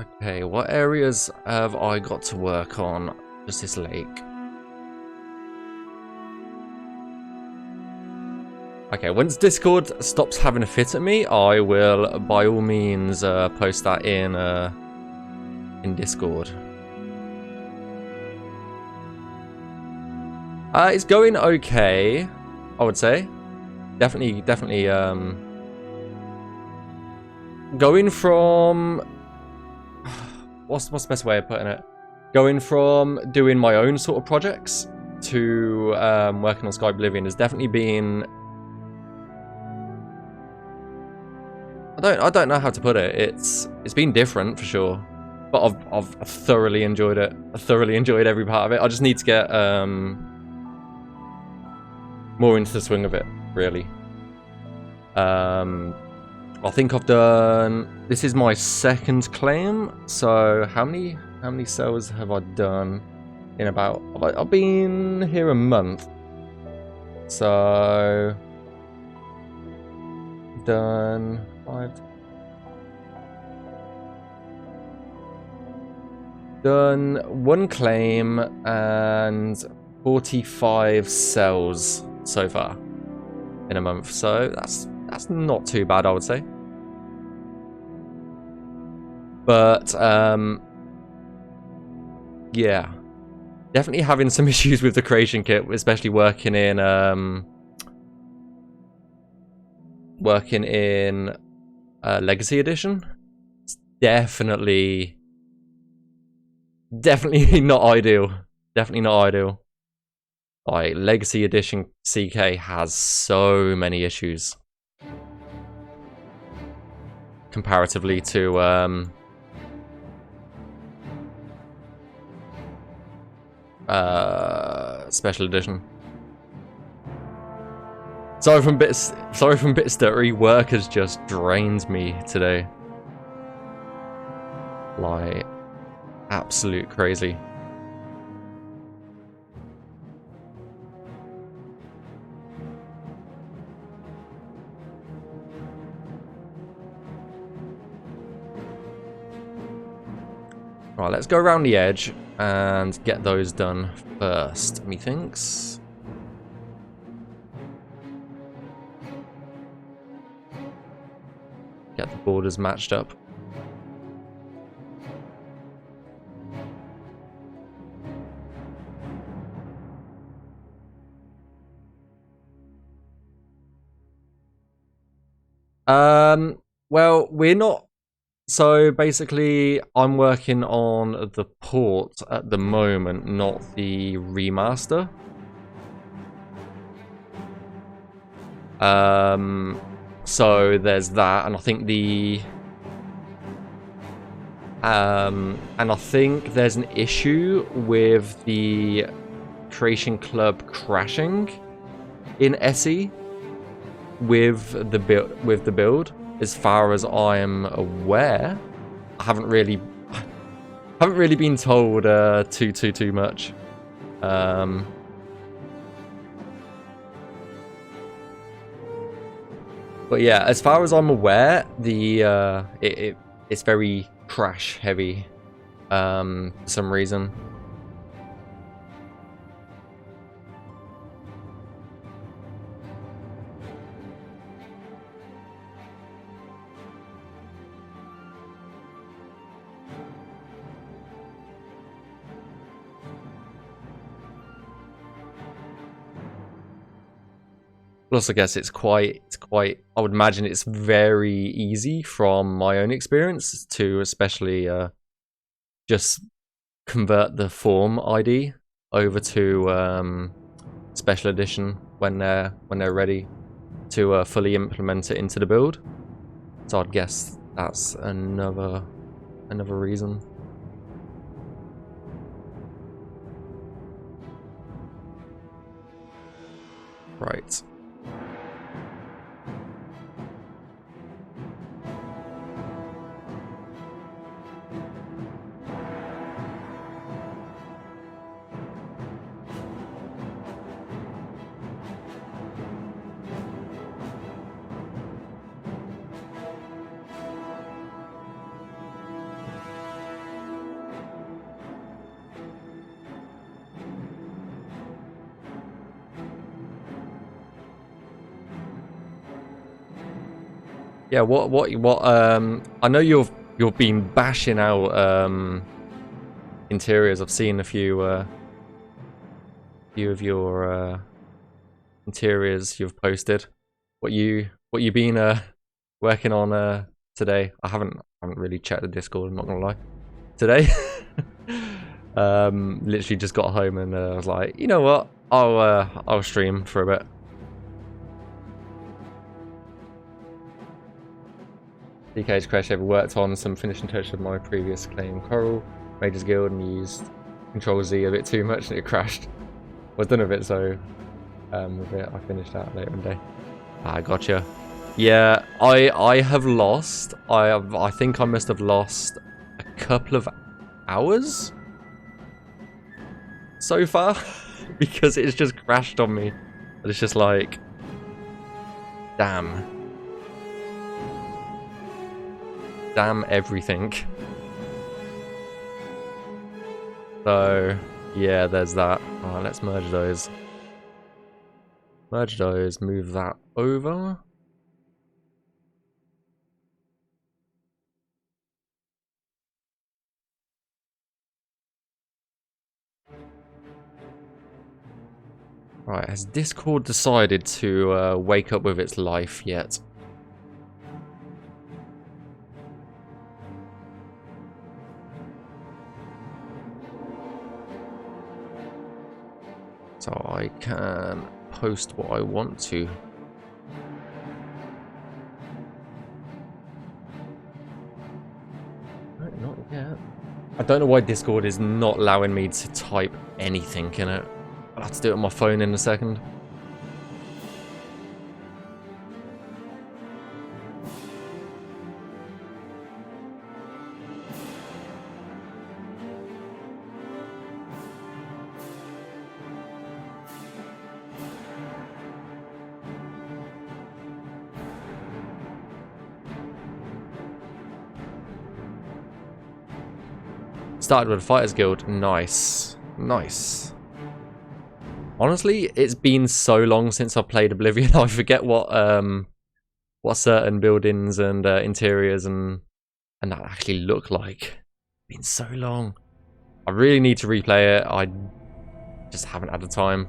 Okay, what areas have I got to work on? Just this lake. Okay, once Discord stops having a fit at me, I will by all means post that in Discord. It's going okay, I would say. Definitely going from what's the best way of putting it? Going from doing my own sort of projects to working on Skyblivion has definitely been. I don't know how to put it. It's been different for sure, but I've thoroughly enjoyed it. I thoroughly enjoyed every part of it. I just need to get more into the swing of it, really. I think I've done. This is my second claim. So how many cells have I done in about? I've been here a month. So done 5. Done 1 claim and 45 cells so far in a month. So that's not too bad, I would say. But yeah, definitely having some issues with the creation kit, especially working in Legacy Edition. It's definitely not ideal. Definitely not ideal. Like, Legacy Edition CK has so many issues comparatively to Special Edition. Sorry from bit stuttery. Work has just drained me today. Like, absolute crazy. Right, let's go around the edge and get those done first, methinks. Get the borders matched up. Well, we're not. So basically, I'm working on the port at the moment, not the remaster. So there's that, and I think there's an issue with the Creation Club crashing in SE with the build. As far as I am aware, I haven't really been told too much. But yeah, as far as I'm aware, the it's very crash heavy for some reason. Plus, I guess it's quite. I would imagine it's very easy from my own experience to especially just convert the form ID over to Special Edition when they're ready to fully implement it into the build. So I'd guess that's another reason. Right. Yeah, what I know you've been bashing out interiors. I've seen a few of your interiors you've posted. What you been working on today? I haven't really checked the Discord, I'm not gonna lie. Today. Literally just got home and I was like, you know what? I'll stream for a bit. DK's Crash ever worked on some finishing touch of my previous claim Coral Majors Guild and used Control Z a bit too much and it crashed. Well, done a bit, so with it I finished that later in the day. Ah, gotcha. Yeah, I have lost. I think I must have lost a couple of hours so far because it's just crashed on me. And it's just like, damn. Damn everything. So, yeah, there's that. Alright, let's merge those. Merge those, move that over. Right, has Discord decided to wake up with its life yet? So I can post what I want to. No, not yet. I don't know why Discord is not allowing me to type anything in it. I'll have to do it on my phone in a second. Started with a Fighters Guild. Nice. Nice. Honestly, it's been so long since I played Oblivion, I forget what certain buildings and interiors and that actually look like. It's been so long. I really need to replay it. I just haven't had the time.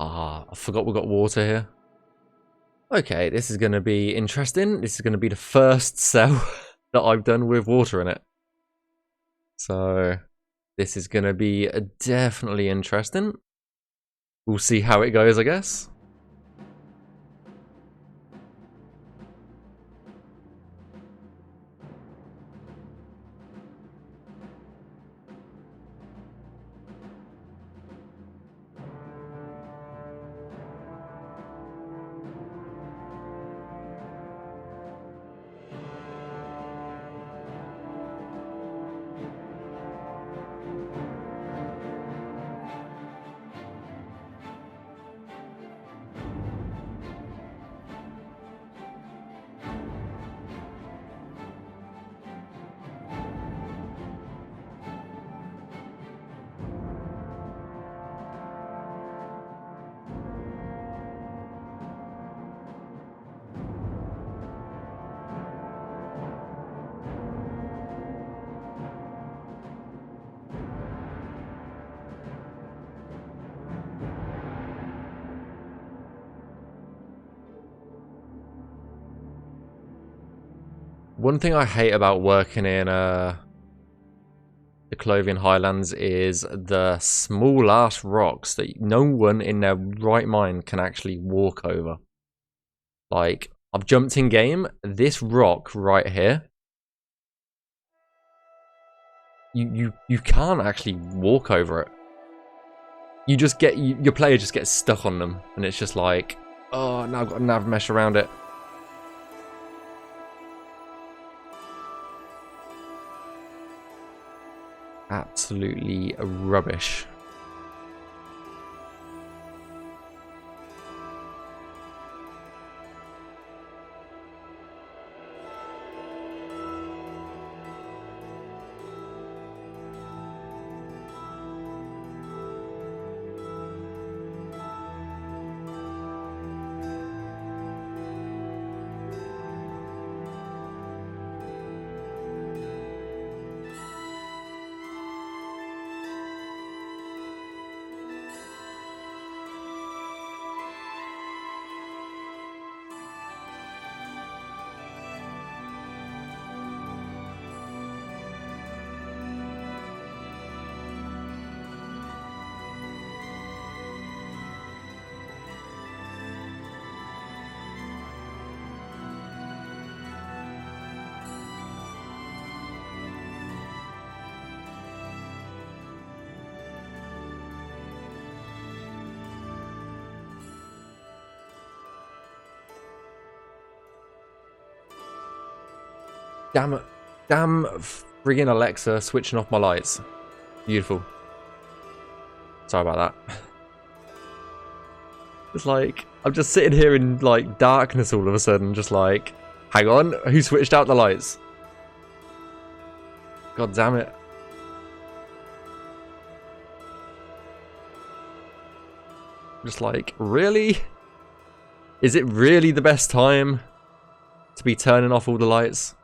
Ah, I forgot we got water here. Okay, this is going to be interesting. This is going to be the first cell that I've done with water in it. So, this is going to be definitely interesting. We'll see how it goes, I guess. One thing I hate about working in the Colovian Highlands is the small ass rocks that no one in their right mind can actually walk over. Like, I've jumped in game, this rock right here, you can't actually walk over it. You just get, your player just gets stuck on them, and it's just like, oh, now I've got a nav mesh around it. Absolutely rubbish. Damn it. Damn friggin' Alexa switching off my lights. Beautiful. Sorry about that. It's like, I'm just sitting here in like darkness all of a sudden, just like, hang on, who switched out the lights? God damn it. Just like, really? Is it really the best time to be turning off all the lights?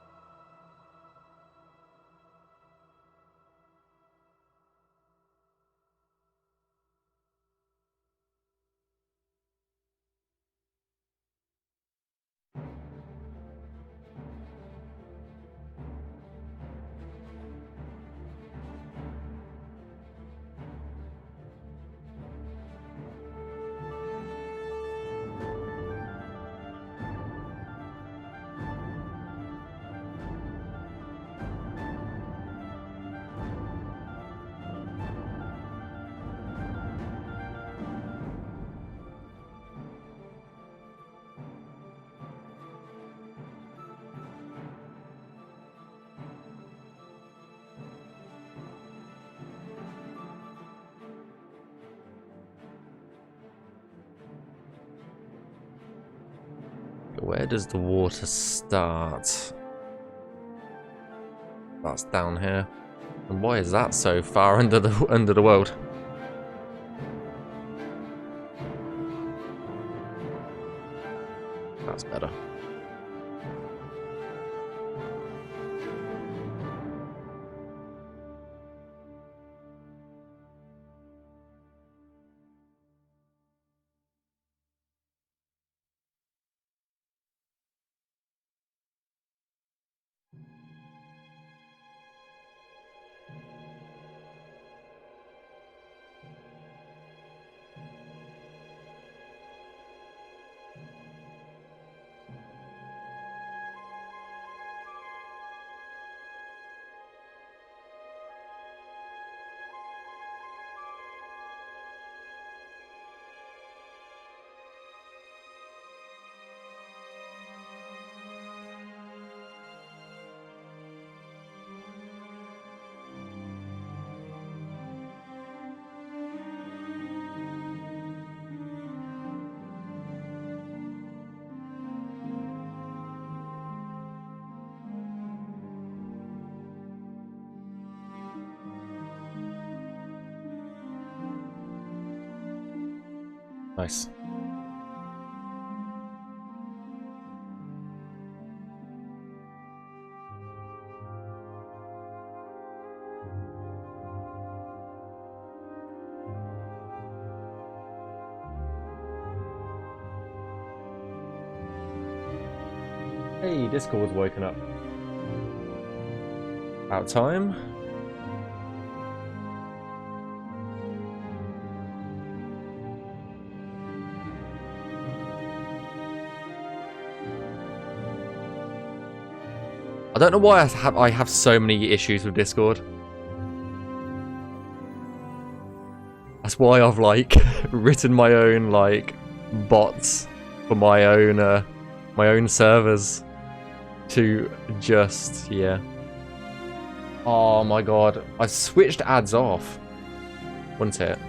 Where does the water start? That's down here. And why is that so far under the world? That's better. Nice. Hey, Discord's woken up. About time. I don't know why I have so many issues with Discord. That's why I've like written my own like bots for my own servers to just Oh my god, I switched ads off. Wasn't it?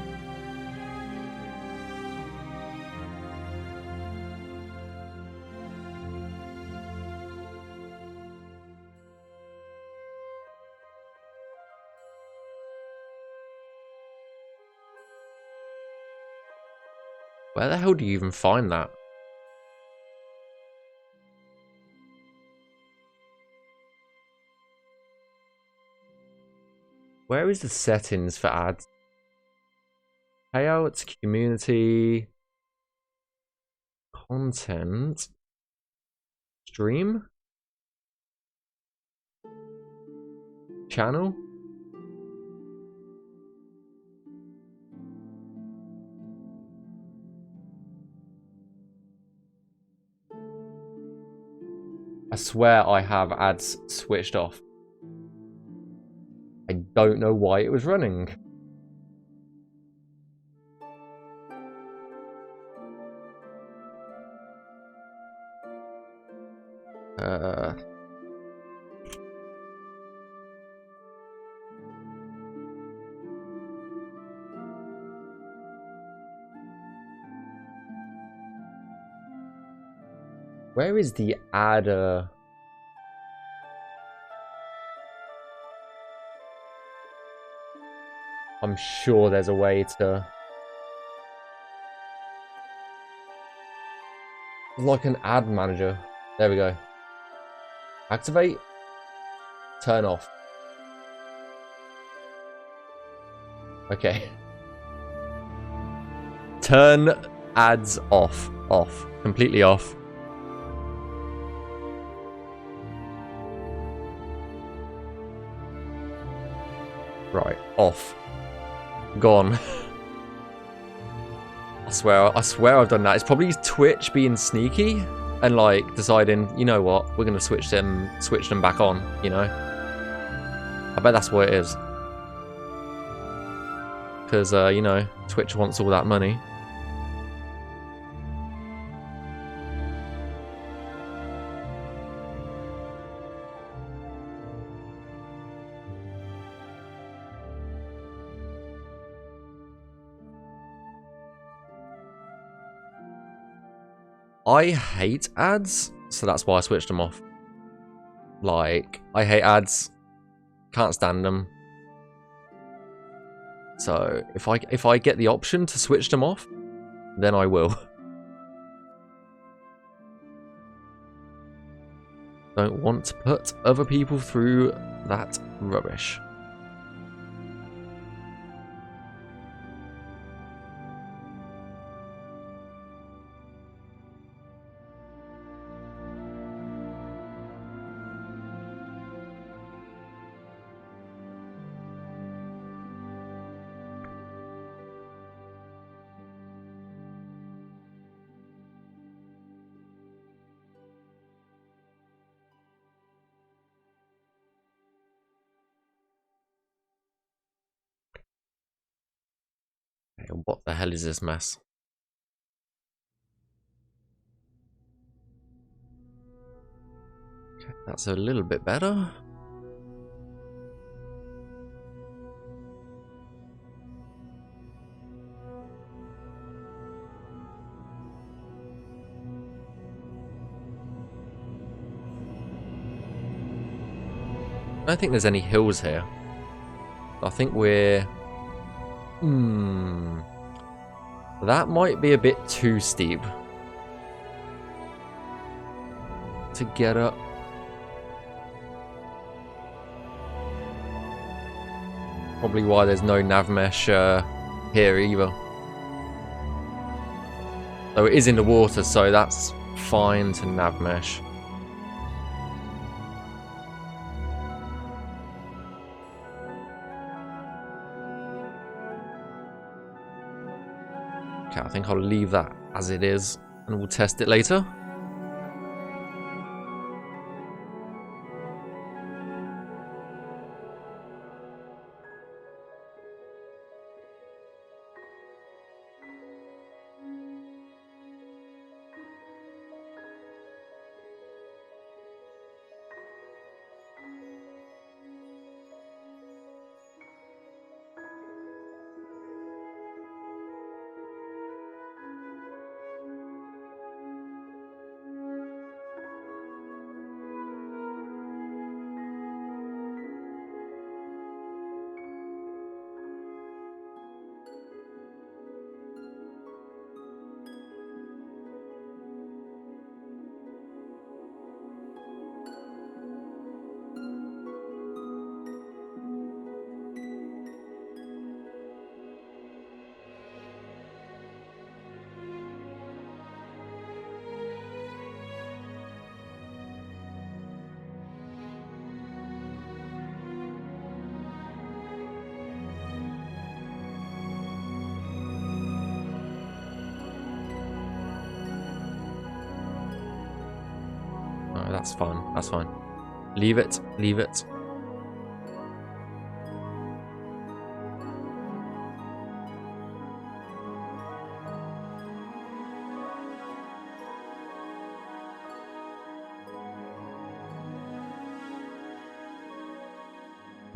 Where the hell do you even find that? Where is the settings for ads? Payouts, community, content, stream, channel. I swear I have ads switched off. I don't know why it was running. Where is the adder? I'm sure there's a way to... like an ad manager. There we go. Activate. Turn off. Okay. Turn ads off. Off. Completely off. Right. Off. Gone. I swear I've done that. It's probably Twitch being sneaky and like deciding, you know what, we're gonna switch them back on, you know? I bet that's what it is. Because you know, Twitch wants all that money. I hate ads, so that's why I switched them off. Like, I hate ads. Can't stand them. So, if I get the option to switch them off, then I will. Don't want to put other people through that rubbish. What the hell is this mess? Okay, that's a little bit better. I don't think there's any hills here. I think we're... that might be a bit too steep to get up. Probably why there's no Navmesh here either. Though it is in the water, so that's fine to Navmesh. Okay, I think I'll leave that as it is, and we'll test it later. Oh, that's fine. That's fine. Leave it. Leave it.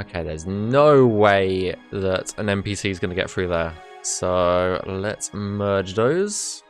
Okay, there's no way that an NPC is going to get through there. So let's merge those.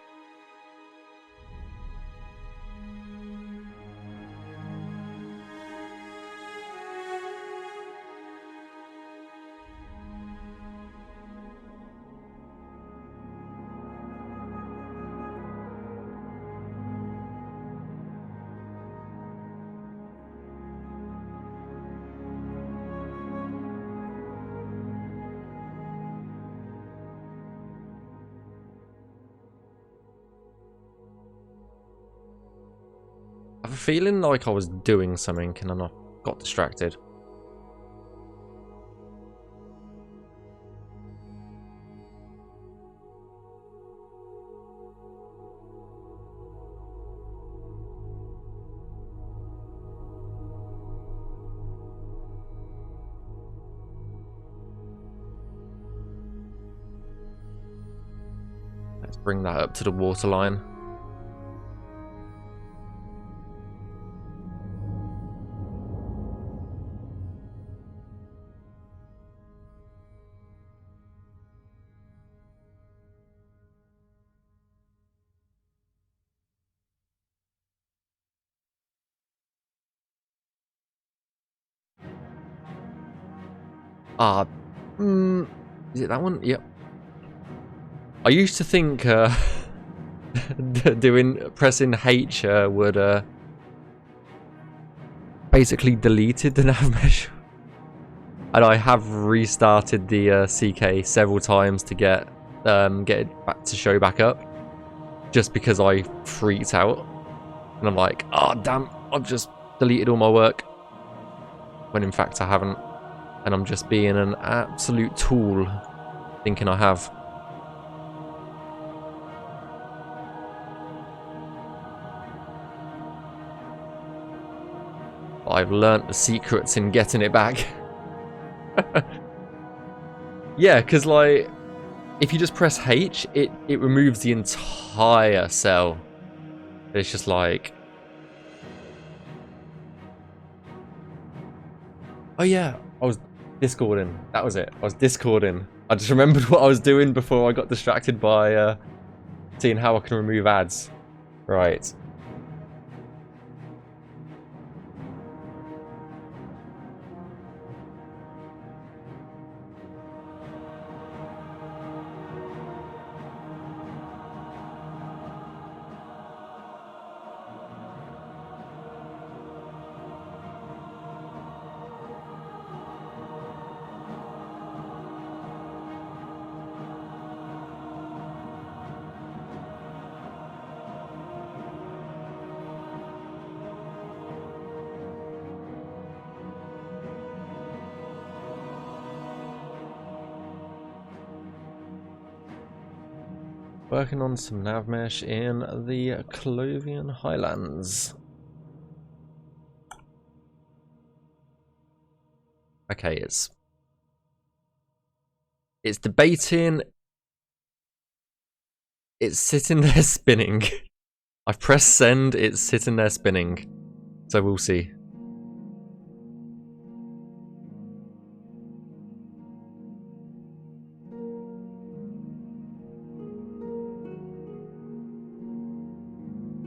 I have a feeling like I was doing something and then I got distracted. Let's bring that up to the waterline. Ah, is it that one? Yep. I used to think pressing H would basically deleted the Navmeshing, and I have restarted the CK several times to get it back to show back up, just because I freaked out, and I'm like, oh damn, I've just deleted all my work, when in fact I haven't. And I'm just being an absolute tool, thinking I have. I've learnt the secrets in getting it back. Yeah, because like, if you just press H, it removes the entire cell. It's just like... Oh yeah, I was Discording. That was it. I was Discording. I just remembered what I was doing before I got distracted by seeing how I can remove ads. Right. Working on some Navmesh in the Colovian Highlands. Okay, it's debating. It's sitting there spinning. I've pressed send, it's sitting there spinning. So we'll see.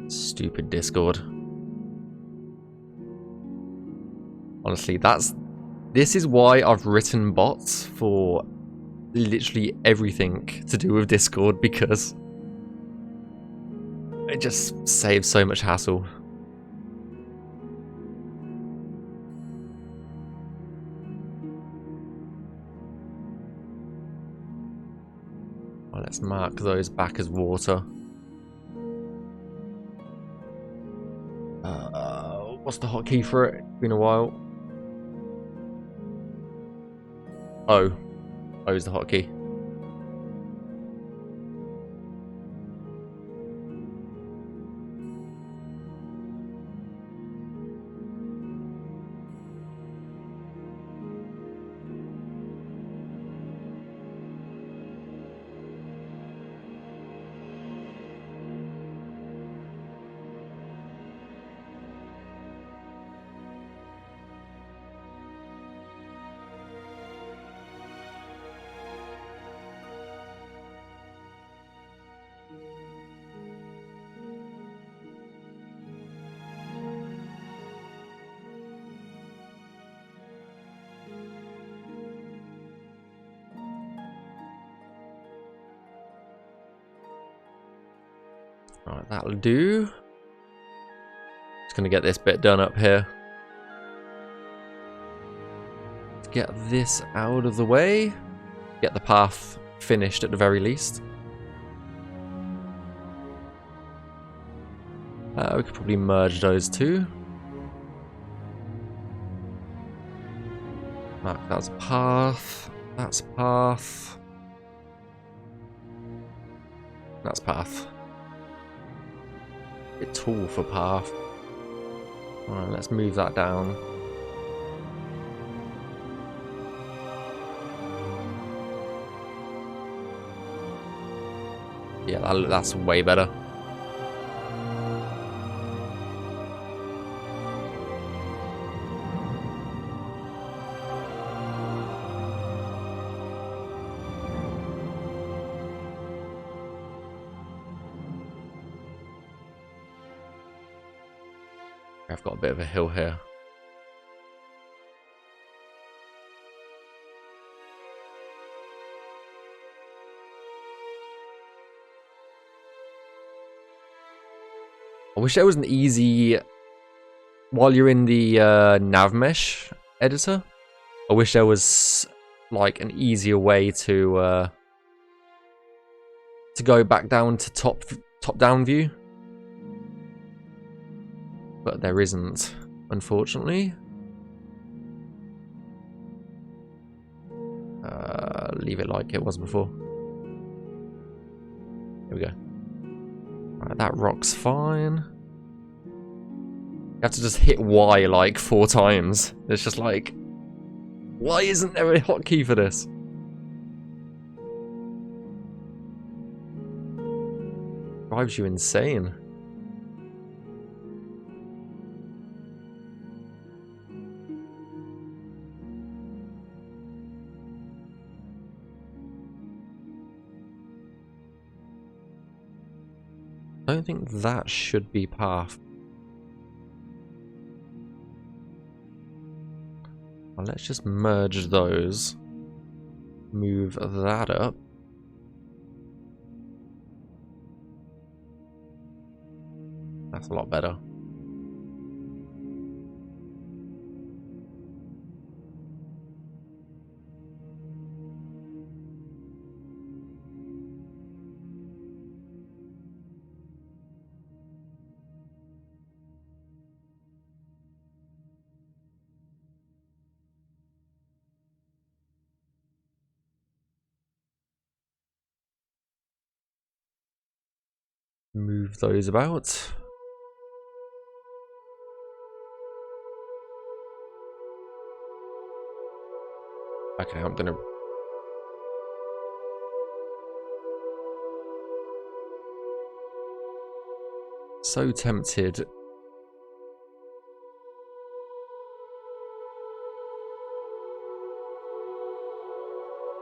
Stupid Discord. Honestly, this is why I've written bots for literally everything to do with Discord, because it just saves so much hassle. Well, let's mark those back as water. What's the hotkey for it? It's been a while. O. O is the hotkey. Right, that'll do. Just gonna get this bit done up here. Let's get this out of the way. Get the path finished at the very least. We could probably merge those two. Mark, that's path. That's path. That's path. Bit tall for path. Alright, let's move that down. Yeah, that's way better. I've got a bit of a hill here. I wish there was an easy, while you're in the Navmesh editor, I wish there was like an easier way to go back down to top down view. But there isn't, unfortunately. Leave it like it was before. Here we go. Right, that rock's fine. You have to just hit Y like 4 times. It's just like, why isn't there a hotkey for this? Drives you insane. I don't think that should be path. Well, let's just merge those. Move that up. That's a lot better. Move those about. Okay, I'm gonna... So tempted.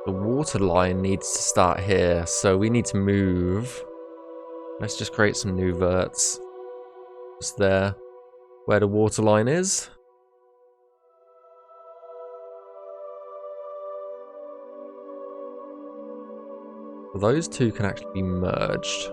The water line needs to start here, so we need to move. Let's just create some new verts. Just there, where the water line is. Those two can actually be merged.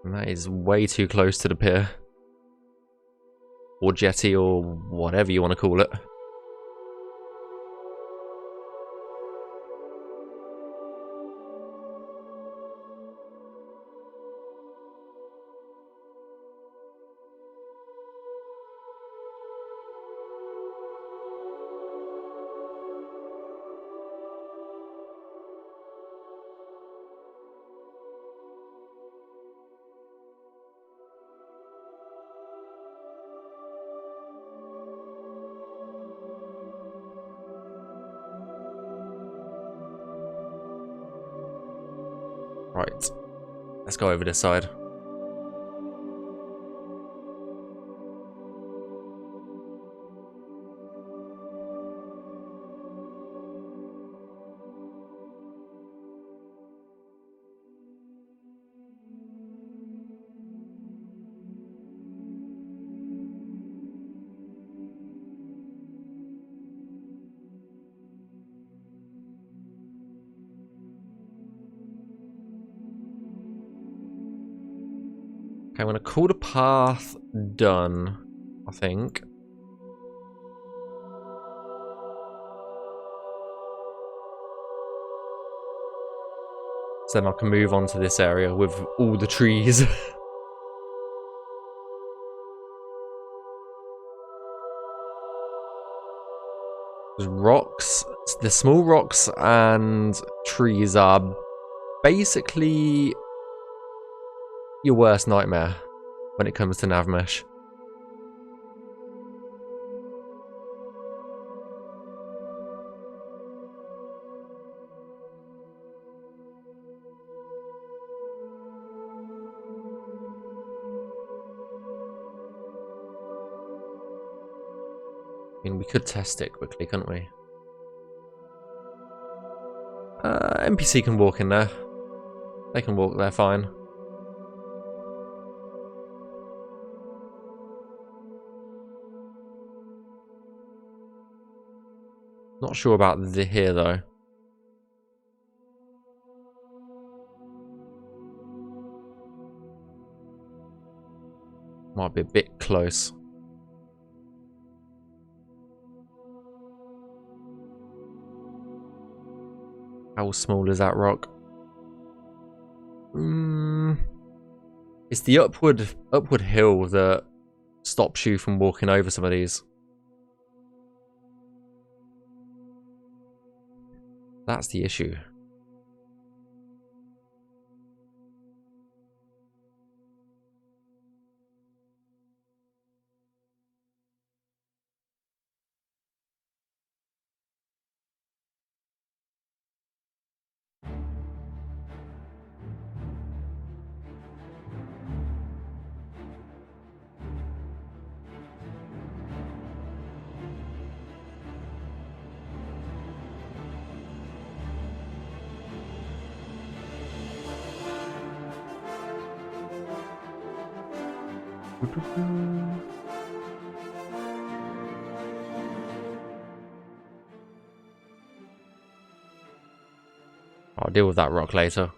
And that is way too close to the pier. Or jetty, or whatever you want to call it. Right, let's go over this side. I'm going to call the path done, I think. So then I can move on to this area with all the trees. There's rocks. The small rocks and trees are basically your worst nightmare when it comes to Navmesh. I mean, we could test it quickly, couldn't we? NPC can walk in there. They can walk there fine. Not sure about here though. Might be a bit close. How small is that rock? It's the upward hill that stops you from walking over some of these. That's the issue. I'll deal with that rock later.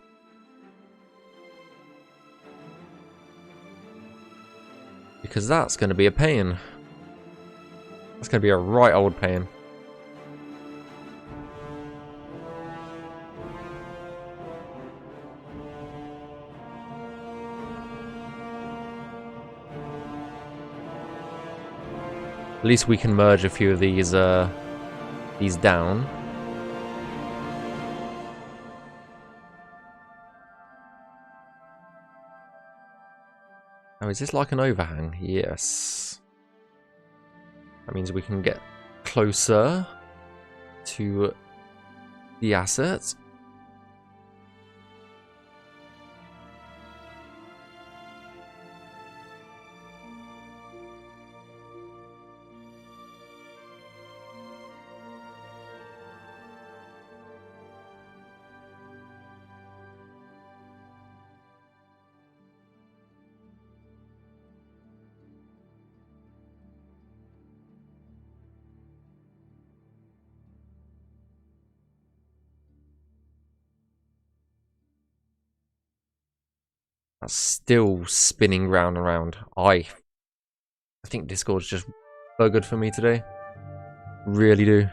Because that's going to be a pain. That's going to be a right old pain. At least we can merge a few of these down. Oh, is this like an overhang? Yes. That means we can get closer to the asset. That's still spinning round and round. I think Discord's just buggered for me today. Really do.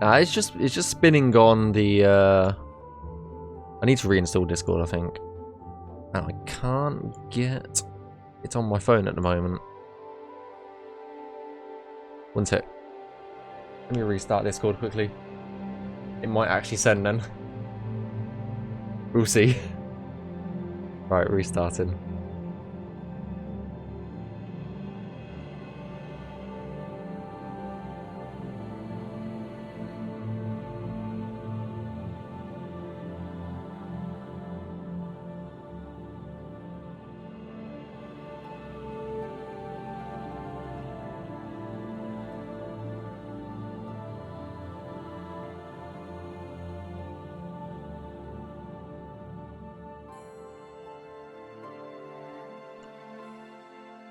It's just spinning on the. I need to reinstall Discord, I think. And I can't get it on my phone at the moment. One sec. Let me restart Discord quickly. It might actually send then. We'll see. Right, restarting.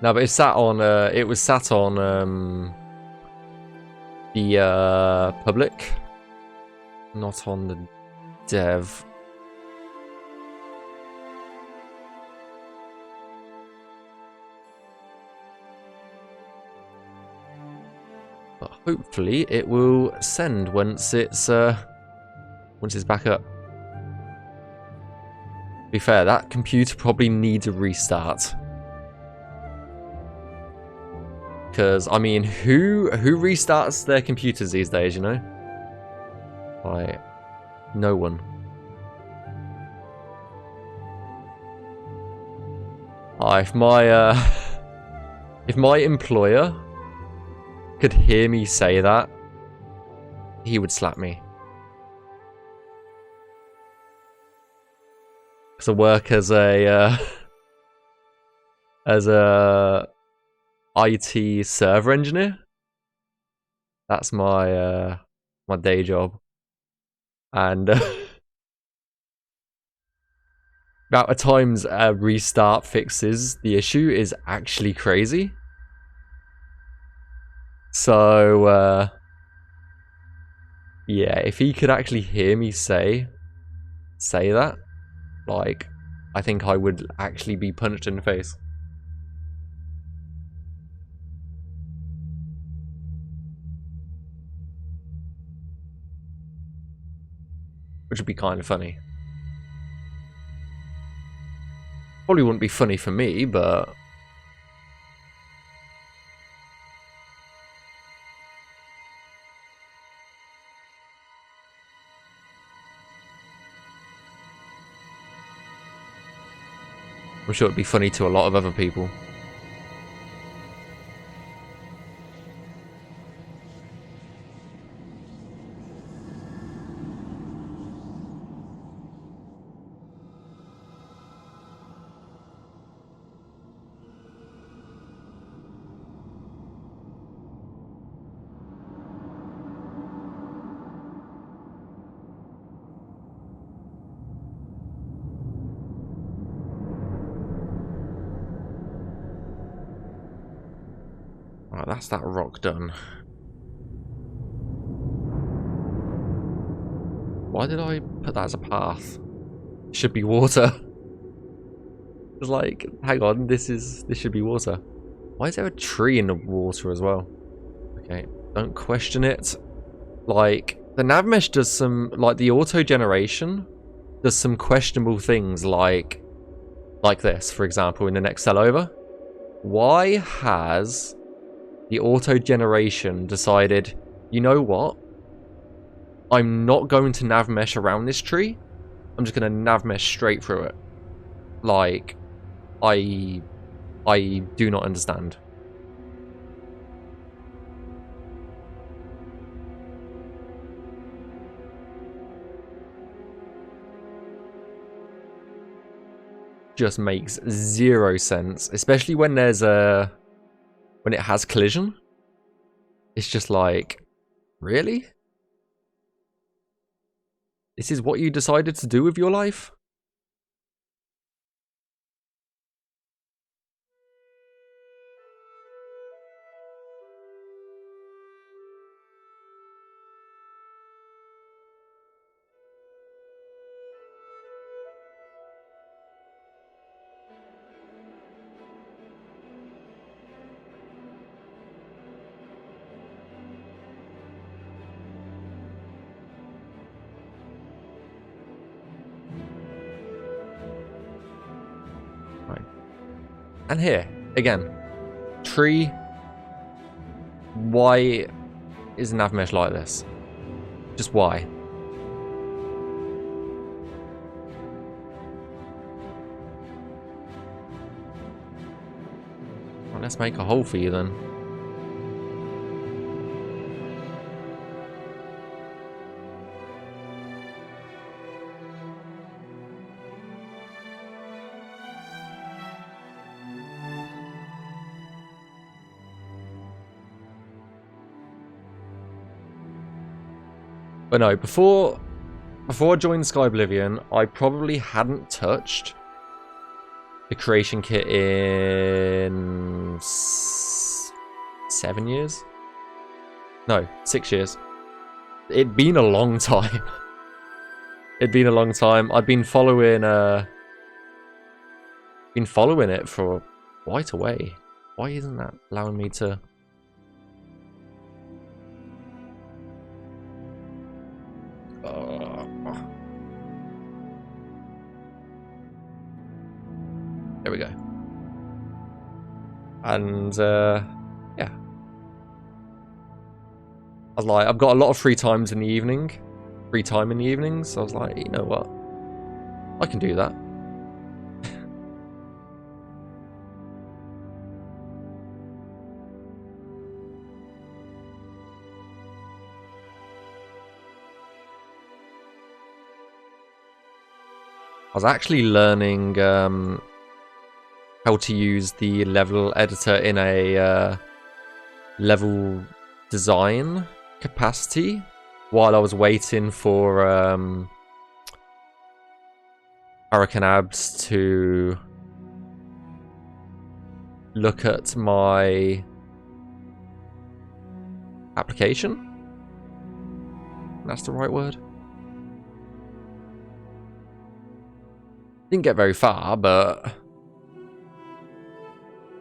No, but it's sat on. It was sat on the public, not on the dev. But hopefully, it will send once it's back up. To be fair, that computer probably needs a restart. Because, I mean, who restarts their computers these days, you know? Like, no one. If my employer could hear me say that, he would slap me. Because I work as a IT server engineer. That's my my day job, and about the times a restart fixes the issue is actually crazy. So yeah, if he could actually hear me say that, like, I think I would actually be punched in the face. Which would be kind of funny. Probably wouldn't be funny for me, but... I'm sure it'd be funny to a lot of other people. Right, that's that rock done. Why did I put that as a path? It should be water. It's like, hang on, this should be water. Why is there a tree in the water as well? Okay, don't question it. Like, the Navmesh does some, like, the auto generation does some questionable things, like this, for example, in the next cell over. Why has the auto generation decided, you know what? I'm not going to Navmesh around this tree. I'm just going to Navmesh straight through it. Like, I do not understand. Just makes zero sense, especially when there's when it has collision. It's just like, really? This is what you decided to do with your life? And here, again, tree. Why is Navmesh like this? Just why? let's make a hole for you then. But no, before I joined Skyblivion, I probably hadn't touched the creation kit in 7 years? No, 6 years. It'd been a long time. It'd been a long time. I'd been following it for quite a way. Why isn't that allowing me to? There we go. And yeah, I was like, I've got a lot of free time in the evenings. So I was like, you know what, I can do that. I was actually learning how to use the level editor in a level design capacity while I was waiting for Hurricane Abs to look at my application. That's the right word. Didn't get very far, but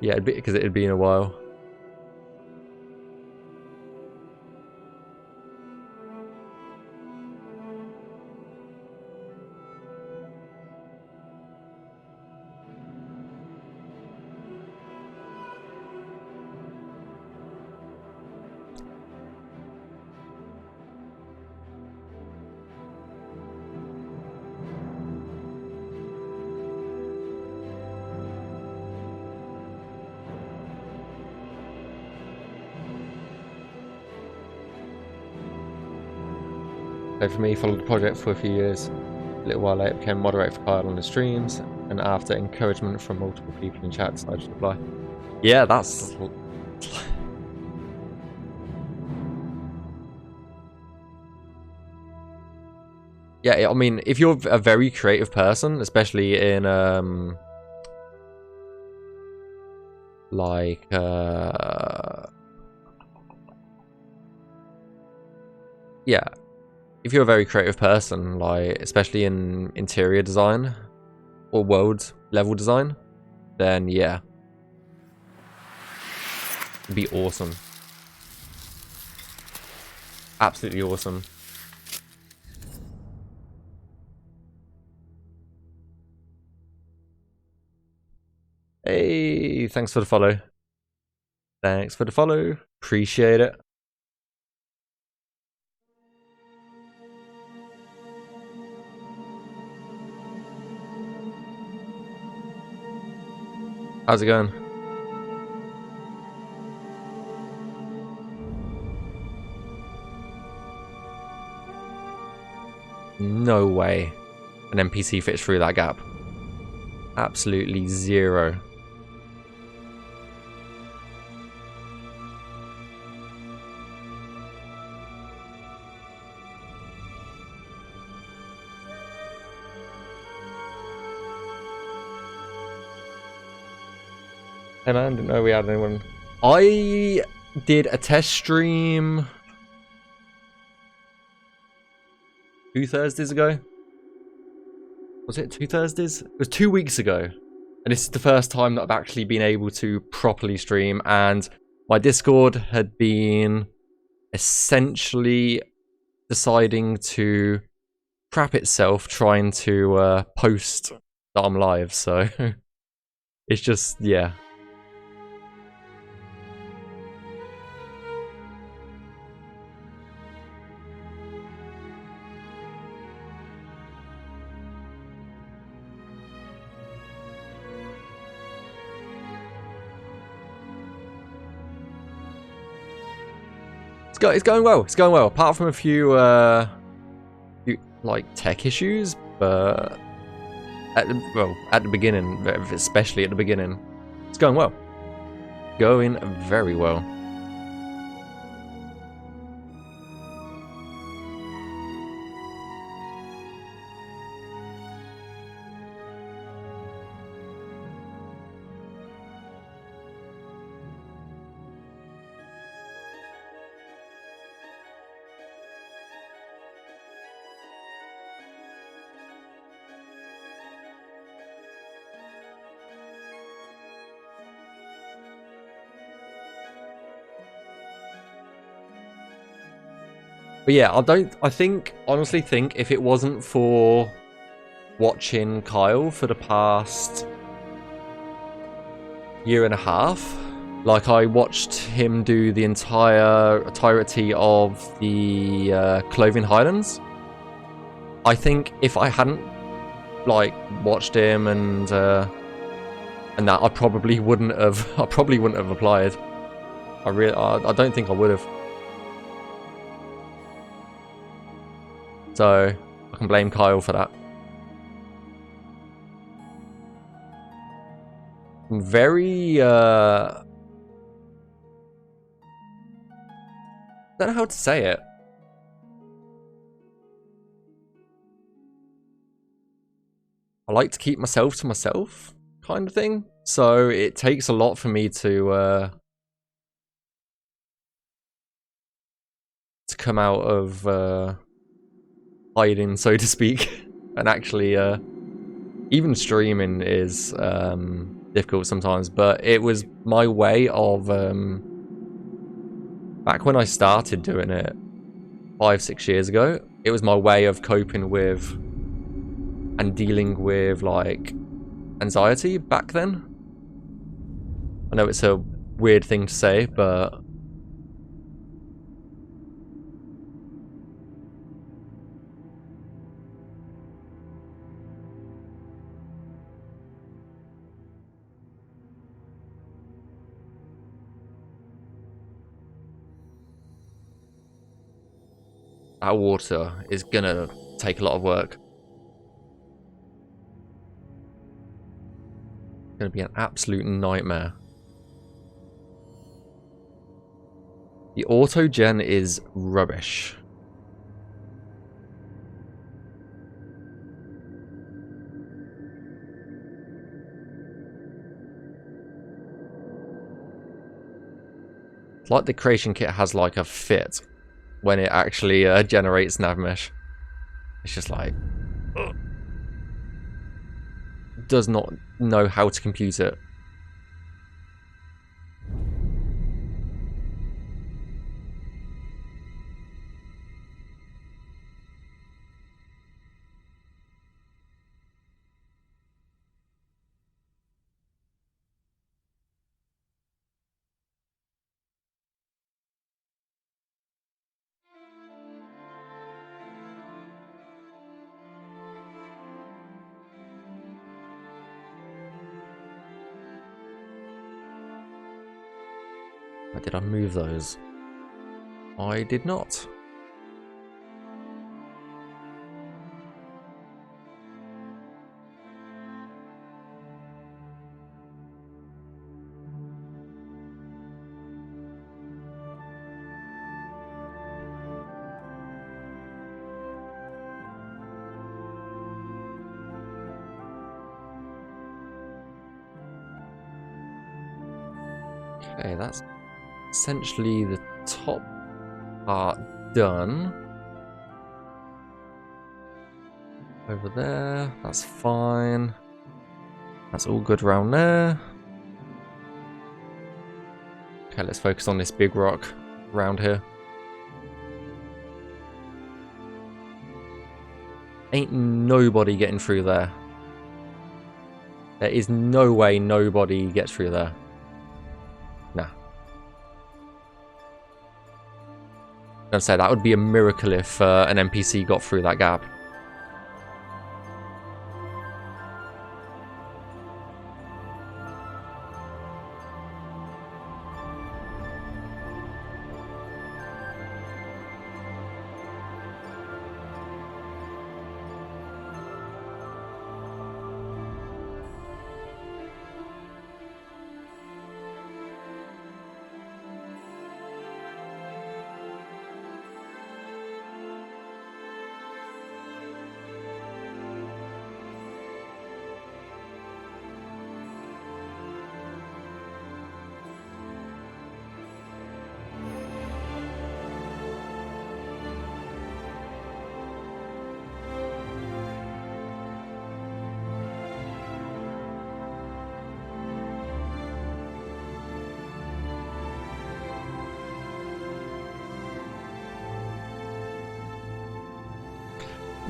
yeah, because it had been a while. So for me, followed the project for a few years. A little while later, became moderator for Kyle on the streams, and after encouragement from multiple people in chat, decided to apply. Yeah, that's. Yeah, I mean, if you're a very creative person, especially in like yeah, if you're a very creative person, like especially in interior design or world level design, then yeah, it'd be awesome. Absolutely awesome. Hey, thanks for the follow. Thanks for the follow. Appreciate it. How's it going? No way an NPC fits through that gap. Absolutely zero. Hey man, didn't know we had anyone. I did a test stream 2 Thursdays ago. Was it 2 Thursdays? It was 2 weeks ago. And this is the first time that I've actually been able to properly stream, and my Discord had been essentially deciding to crap itself trying to post that I'm live, so it's just, yeah. It's going well. It's going well. Apart from a few like tech issues, but at the beginning, especially at the beginning, it's going well. Going very well. But yeah, honestly think if it wasn't for watching Kyle for the past year and a half, like I watched him do the entirety of the Colovian Highlands. I think if I hadn't like watched him and that, I probably wouldn't have applied. I don't think I would have. So I can blame Kyle for that. I'm very don't know how to say it. I like to keep myself to myself, kind of thing. So it takes a lot for me to come out of hiding, so to speak, and actually even streaming is difficult sometimes. But it was my way of back when I started doing it 5-6 years ago, it was my way of coping with and dealing with like anxiety back then. I know it's a weird thing to say, but that water is gonna take a lot of work. It's gonna be an absolute nightmare. The auto gen is rubbish. It's like the creation kit has like a fit when it actually generates Navmesh. It's just like does not know how to compute it. Why did I move those? I did not. Okay, that's essentially the top part done. Over there, that's fine. That's all good around there. Okay, let's focus on this big rock around here. Ain't nobody getting through there. There is no way nobody gets through there. Nah. I'm gonna say that would be a miracle if an NPC got through that gap.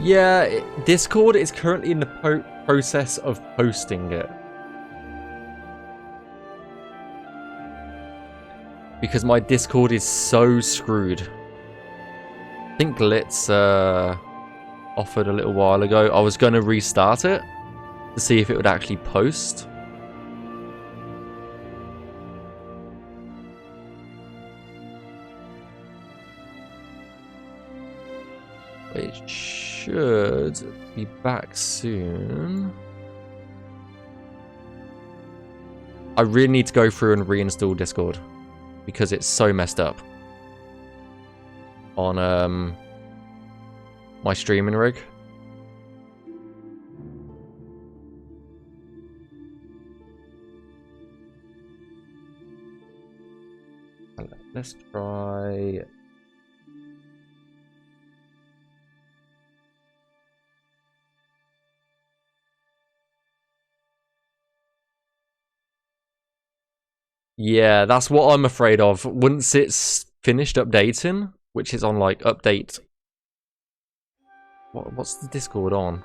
Yeah, Discord is currently in the process of posting it. Because my Discord is so screwed. I think Glitz offered a little while ago. I was going to restart it to see if it would actually post. It should be back soon. I really need to go through and reinstall Discord because it's so messed up on my streaming rig. Let's try. Yeah, that's what I'm afraid of. Once it's finished updating, which is on like update. What's the Discord on?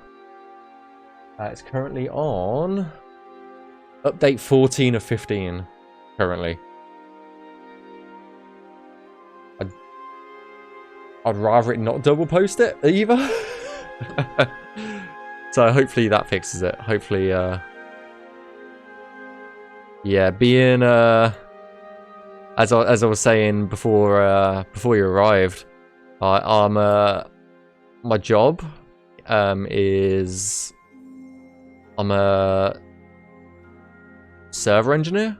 It's currently on update 14 of 15. Currently, I'd rather it not double post it either. So hopefully that fixes it. Hopefully, yeah, being as I was saying before you arrived, my job is I'm a server engineer,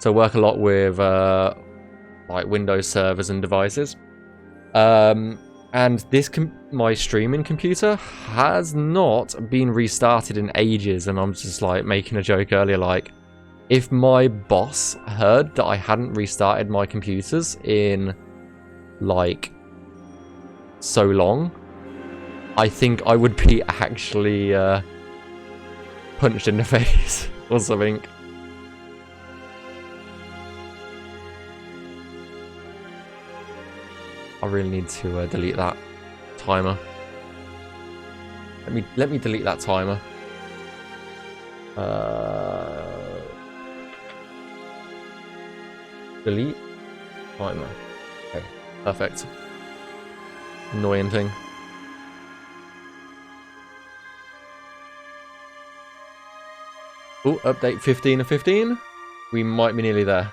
so I work a lot with like Windows servers and devices. And my streaming computer has not been restarted in ages, and I'm just like making a joke earlier, like, if my boss heard that I hadn't restarted my computers in like so long, I think I would be actually punched in the face or something. I really need to delete that timer. Let me delete that timer. Delete timer. Okay, perfect. Annoying thing. Oh, update 15 of 15. We might be nearly there.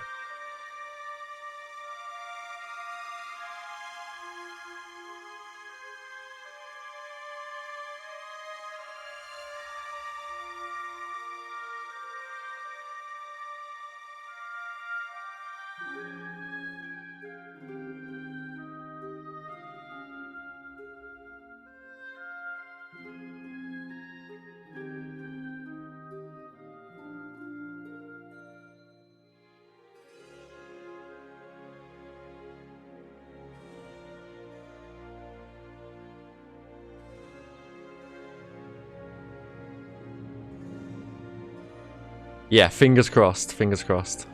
Yeah, fingers crossed, fingers crossed.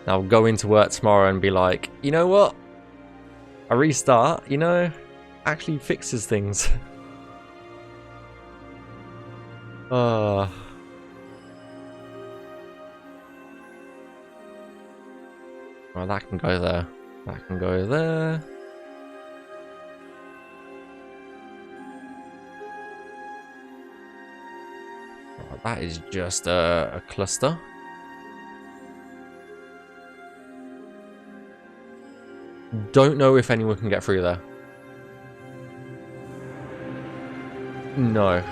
Now I'll go into work tomorrow and be like, you know what? A restart, you know, actually fixes things. Well, that can go there. That can go there. Oh, that is just a cluster. Don't know if anyone can get through there. No.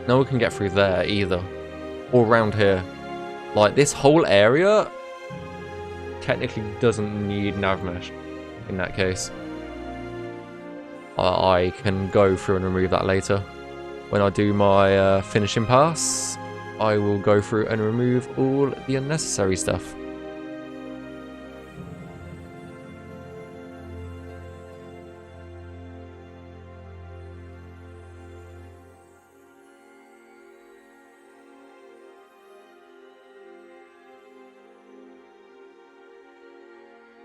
No one can get through there either. Or around here. Like, this whole area technically doesn't need Navmesh in that case. I can go through and remove that later. When I do my finishing pass, I will go through and remove all the unnecessary stuff.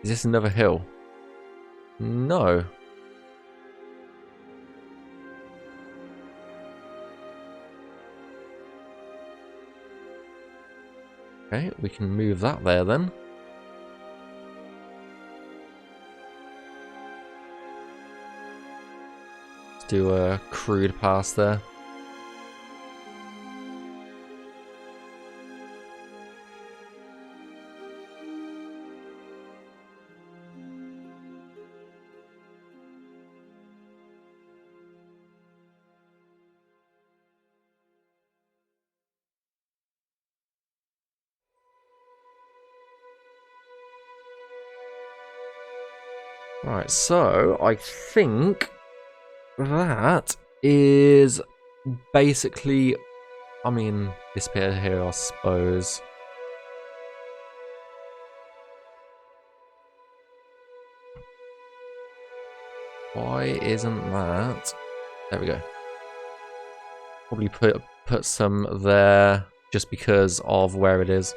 Is this another hill? No. Okay, we can move that there then. Let's do a crude pass there. Right, so I think that is basically, I mean, this bit here, I suppose. Why isn't that? There we go. Probably put some there just because of where it is.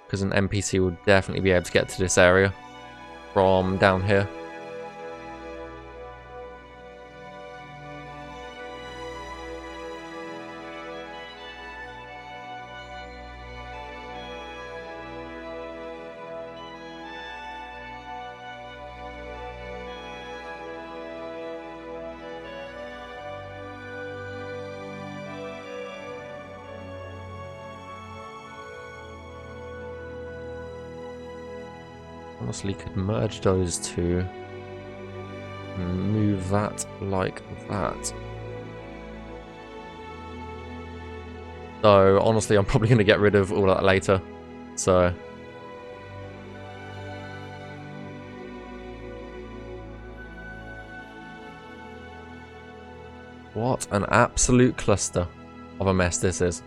Because an NPC will definitely be able to get to this area from down here. Honestly, could merge those two and move that like that. So honestly, I'm probably going to get rid of all that later. So what an absolute cluster of a mess this is.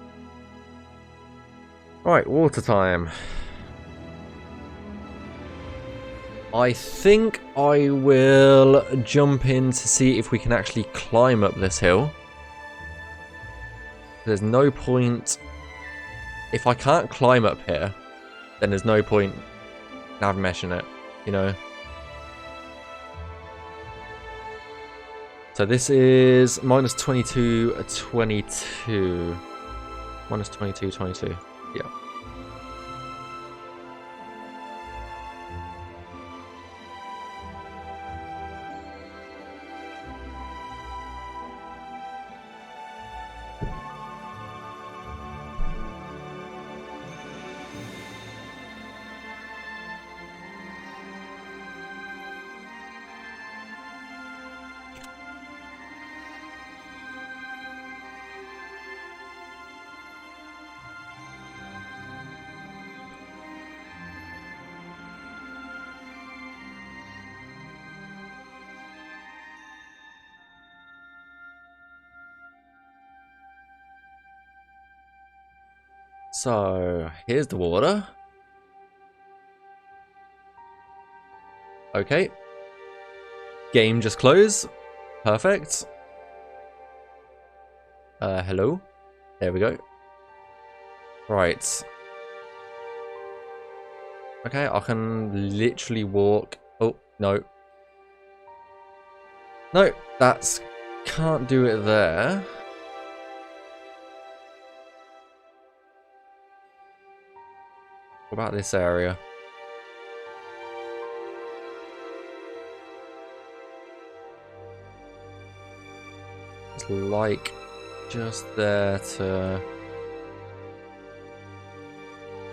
Right, water time. I think I will jump in to see if we can actually climb up this hill. There's no point... If I can't climb up here, then there's no point Navmeshing it, you know? So this is minus 22, 22. Minus 22, 22. Yeah. So, here's the water. Okay. Game just closed. Perfect. Hello? There we go. Right. Okay, I can literally walk. Oh, no. No, that's... Can't do it there. What about this area? It's like just there to...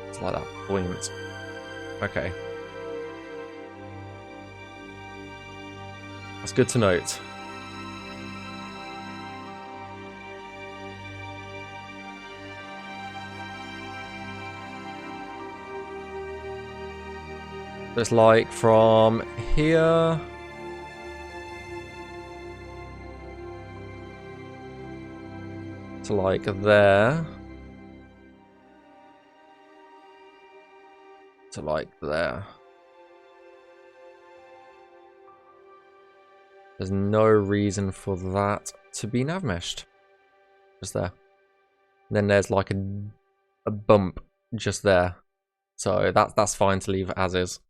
It's like that point. Okay. That's good to note. It's like from here to like there to like there. There's no reason for that to be navmeshed. Just there. And then there's like a bump just there. So that's fine to leave as is.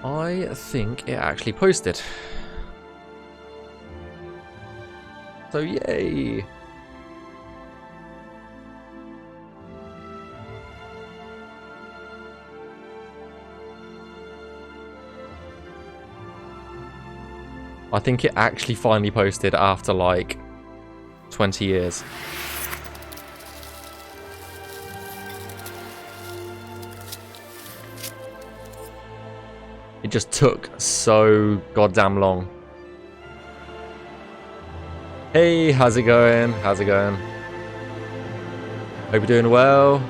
I think it actually posted. So yay! I think it actually finally posted after like 20 years. It just took so goddamn long. Hey, how's it going? How's it going? Hope you're doing well.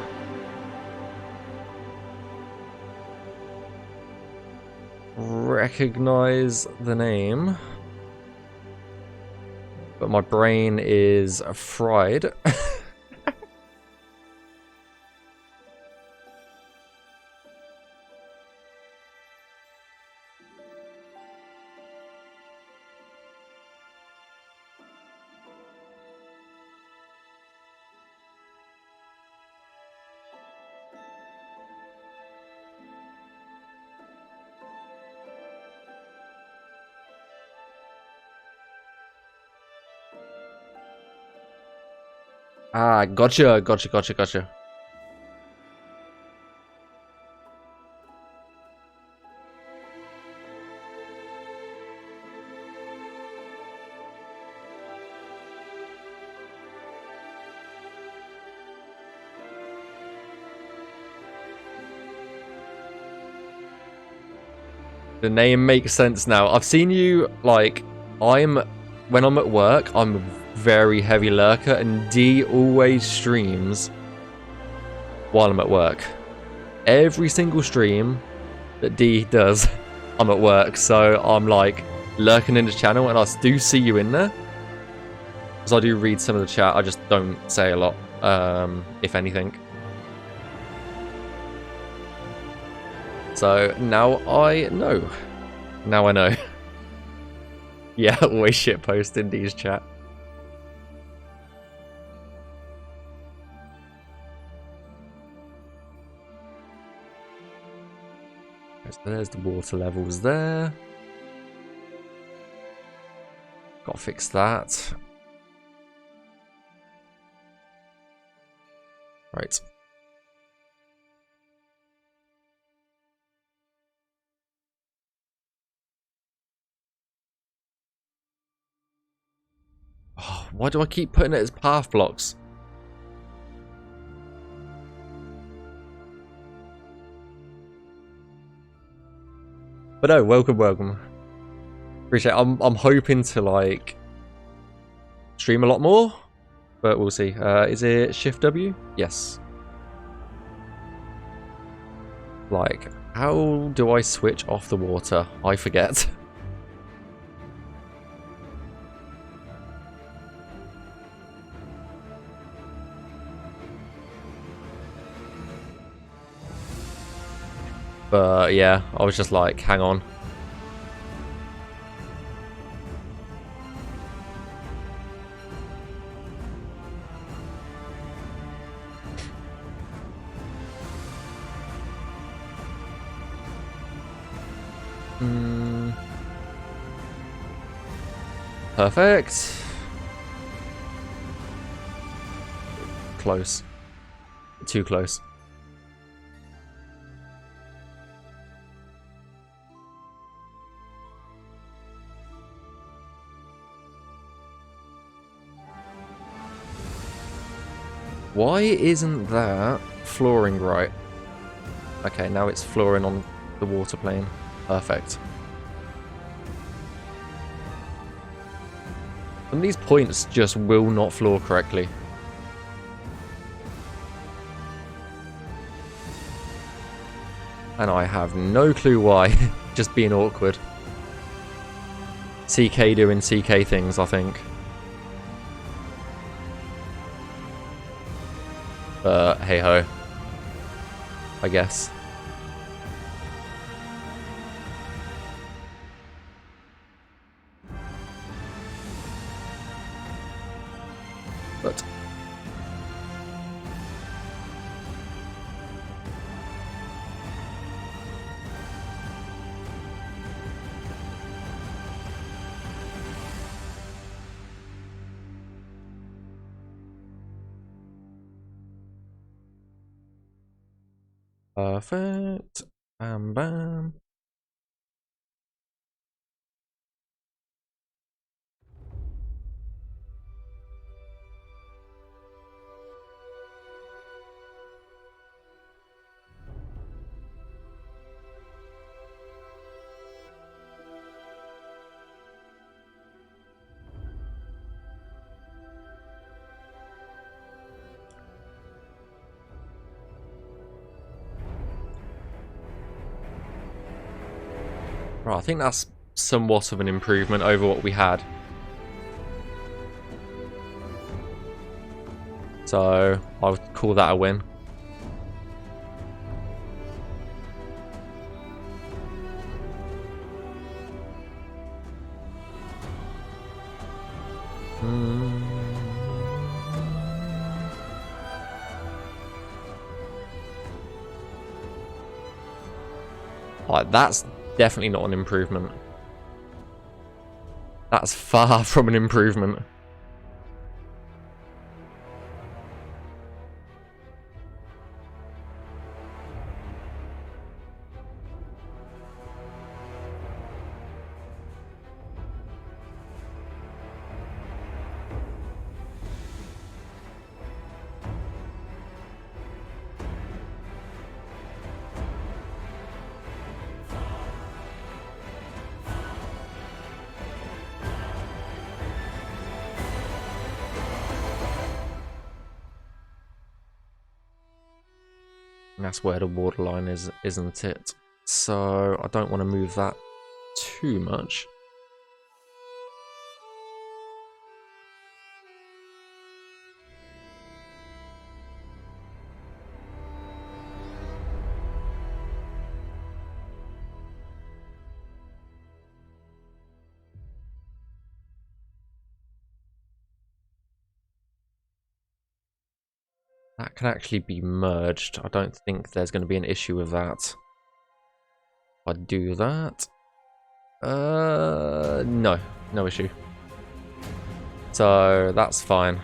Recognize the name. But my brain is fried. Ah, gotcha. The name makes sense now. I've seen you, like, when I'm at work, I'm a very heavy lurker, and D always streams while I'm at work. Every single stream that D does, I'm at work, so I'm, like, lurking in his channel, and I do see you in there. Because I do read some of the chat, I just don't say a lot, if anything. So now I know. Now I know. Yeah, always shitpost in D's chat. So there's the water levels there. Gotta fix that. Right. Oh, why do I keep putting it as path blocks? But no, welcome. Appreciate it. I'm hoping to like stream a lot more, but we'll see. Is it Shift W? Yes. Like, how do I switch off the water? I forget. But yeah, I was just like, hang on. Perfect. Close. Too close. Why isn't that flooring right? Okay, now it's flooring on the water plane. Perfect. And these points just will not floor correctly. And I have no clue why. Just being awkward. CK doing CK things, I think. Hey ho. I guess. But perfect. Bam bam. Right, I think that's somewhat of an improvement over what we had. So I would call that a win. Like, that's definitely not an improvement. That's far from an improvement. And that's where the waterline is, isn't it? So I don't want to move that too much. That can actually be merged. I don't think there's going to be an issue with that. If I do that. No. No issue. So that's fine.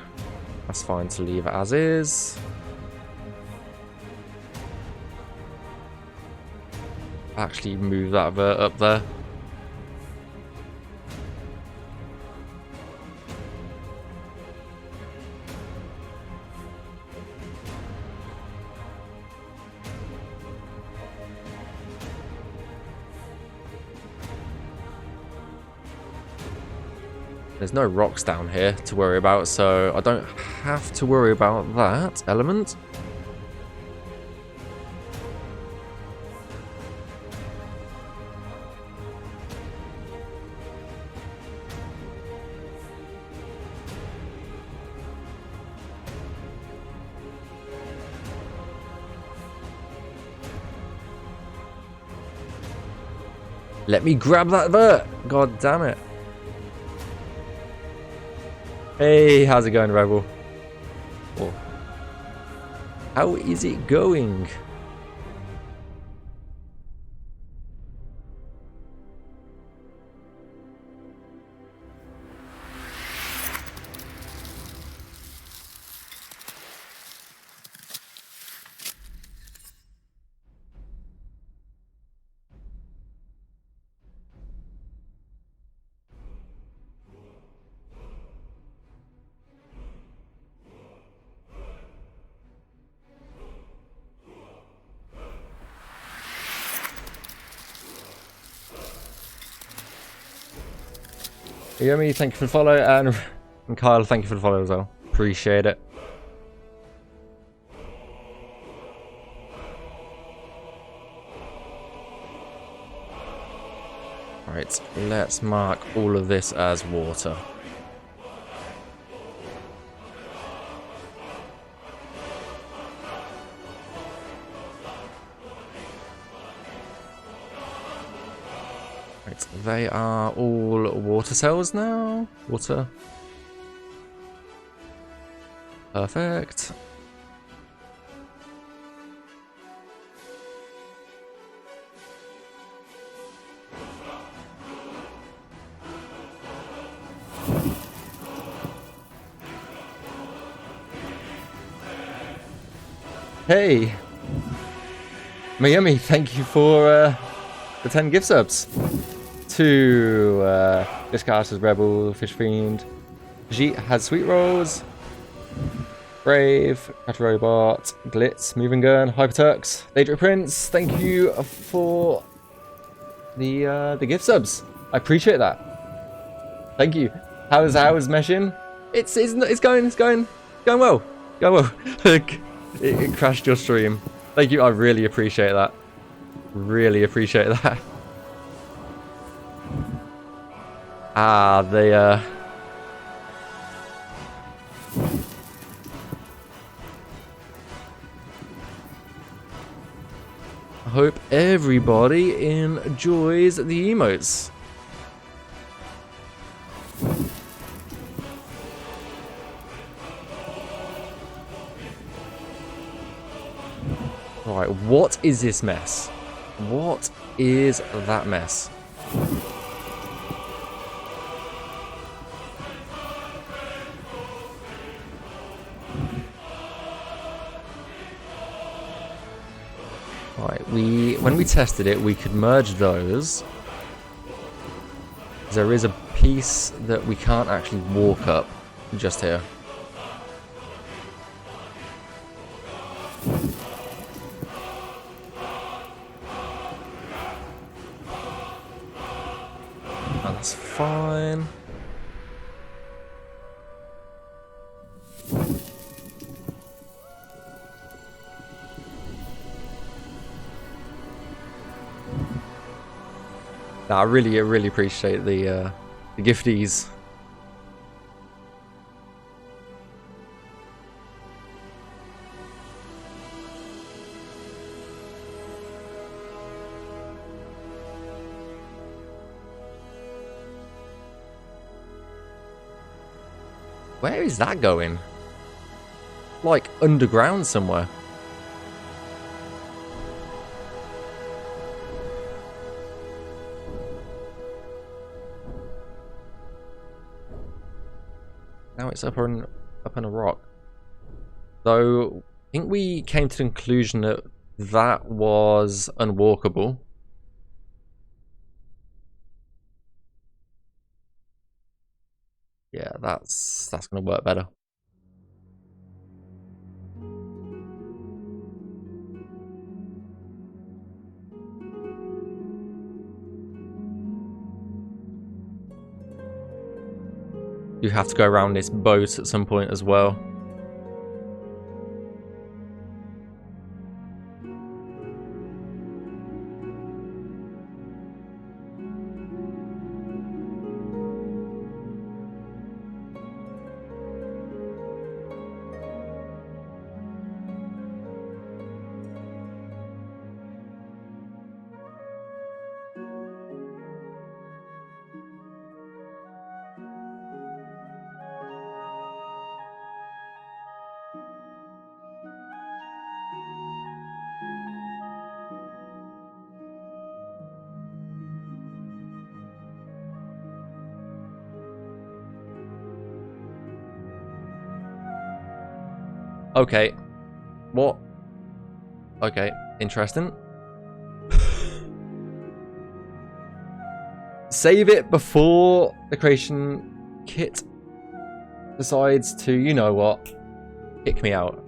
That's fine to leave it as is. Actually move that vert up there. There's no rocks down here to worry about, so I don't have to worry about that element. Let me grab that vert! God damn it. Hey, how's it going, Rebel? Oh. How is it going? Yomi, thank you for the follow, and Kyle, thank you for the follow as well. Appreciate it. Right, let's mark all of this as water. Right, they are all water cells now. Water. Perfect. Hey, Miami, thank you for the 10 gift subs. To Discarded Rebel, Fish Fiend, Jeet has Sweet Rolls, Brave, Cat Robot, Glitz, Moving Gun, Hypertux, Daedric Prince, thank you for the gift subs. I appreciate that. Thank you. How's Meshing? It's going well. Going well. It crashed your stream. Thank you. I really appreciate that. Really appreciate that. Ah, I hope everybody enjoys the emotes. Right, what is this mess? What is that mess? Right, when we tested it, we could merge those. There is a piece that we can't actually walk up just here. That's fine. I really appreciate the gifties. Where is that going? Like underground somewhere. Now it's up on a rock. So I think we came to the conclusion that that was unwalkable. Yeah, that's gonna work better. You have to go around this boat at some point as well. Okay. What? Okay, interesting. Save it before the creation kit decides to, you know what, kick me out.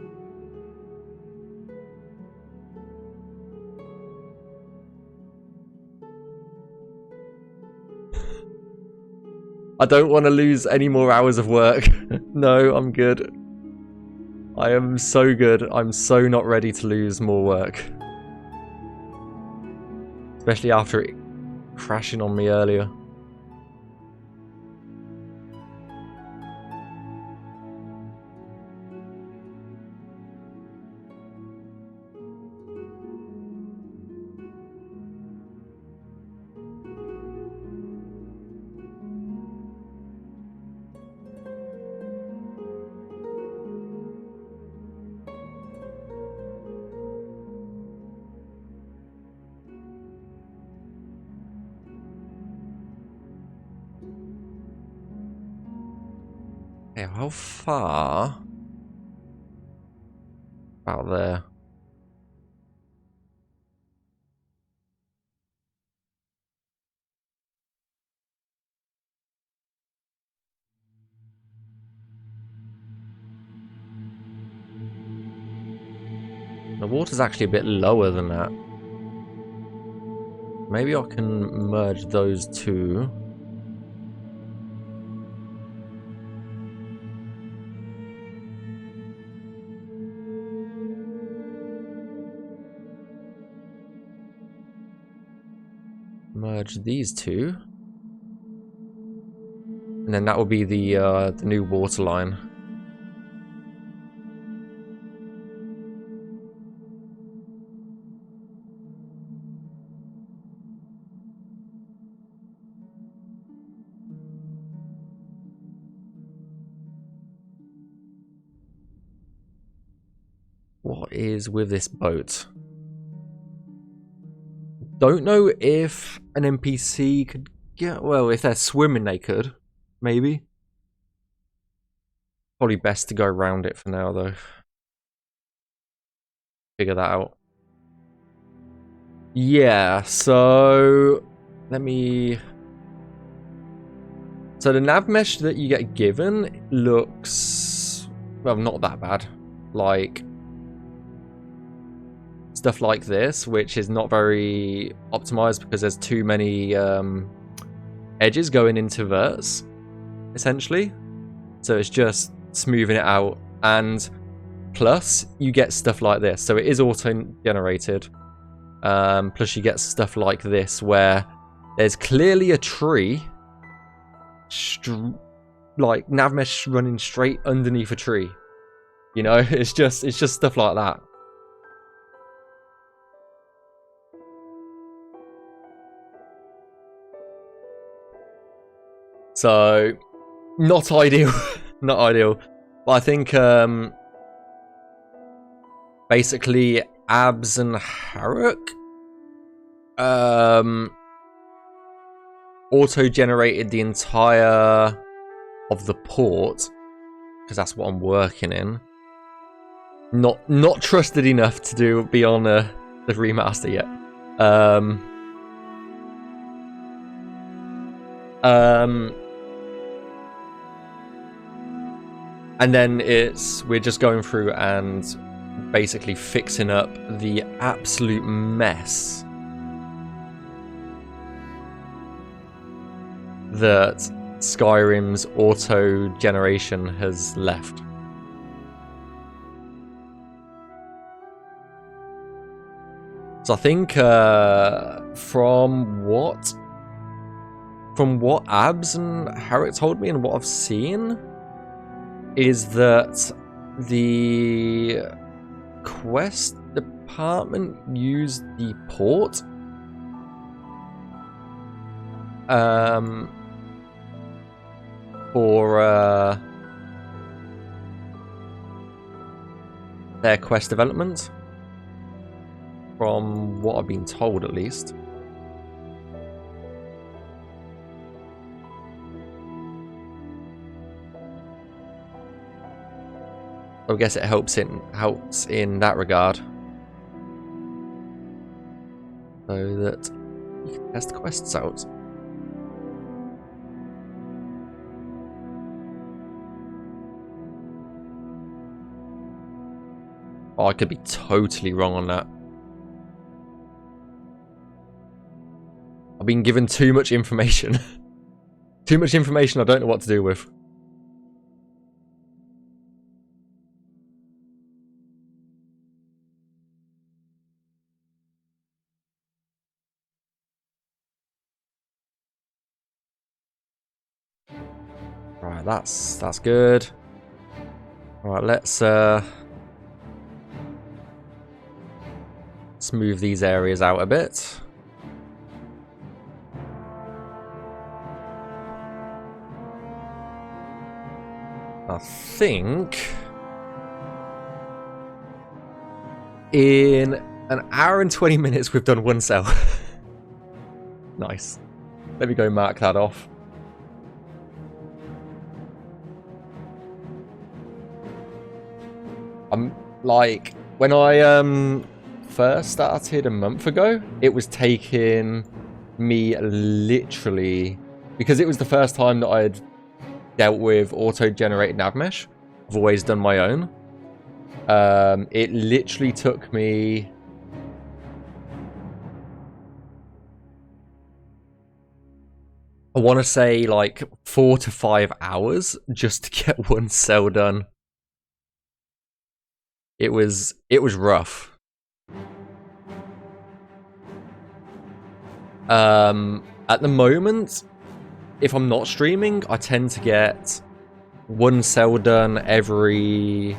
I don't want to lose any more hours of work. No, I'm good. I am so good. I'm so not ready to lose more work. Especially after it crashing on me earlier. Okay, how far? About there. The water's actually a bit lower than that. Maybe I can merge those two. Merge these two. And then that will be the new water line. What is with this boat? Don't know if an NPC could get... Well, if they're swimming, they could. Maybe. Probably best to go around it for now, though. Figure that out. Yeah, so... Let me... So the nav mesh that you get given looks... Well, not that bad. Like... Stuff like this, which is not very optimized because there's too many edges going into verts, essentially. So it's just smoothing it out. And plus, you get stuff like this. So it is auto-generated. Plus you get stuff like this where there's clearly a tree, like nav mesh running straight underneath a tree. You know, it's just stuff like that. So, not ideal. Not ideal. But I think, basically, Abs and Harrock, auto-generated the entire of the port, because that's what I'm working in. Not trusted enough to be on the remaster yet. And then we're just going through and basically fixing up the absolute mess that Skyrim's auto generation has left. So I think from what Abs and Harriet told me and what I've seen is that the quest department used the port for their quest development, from what I've been told at least. I guess it helps in that regard, so that you can test quests out. Oh, I could be totally wrong on that. I've been given too much information. Too much information I don't know what to do with. Right, that's good. Alright, let's move these areas out a bit. I think in an hour and 20 minutes we've done one cell. Nice. Let me go mark that off. I'm like, when I first started a month ago, it was taking me literally, because it was the first time that I had dealt with auto-generated Navmesh. I've always done my own. It literally took me I want to say like 4 to 5 hours just to get one cell done. It was rough. At the moment, if I'm not streaming, I tend to get one cell done every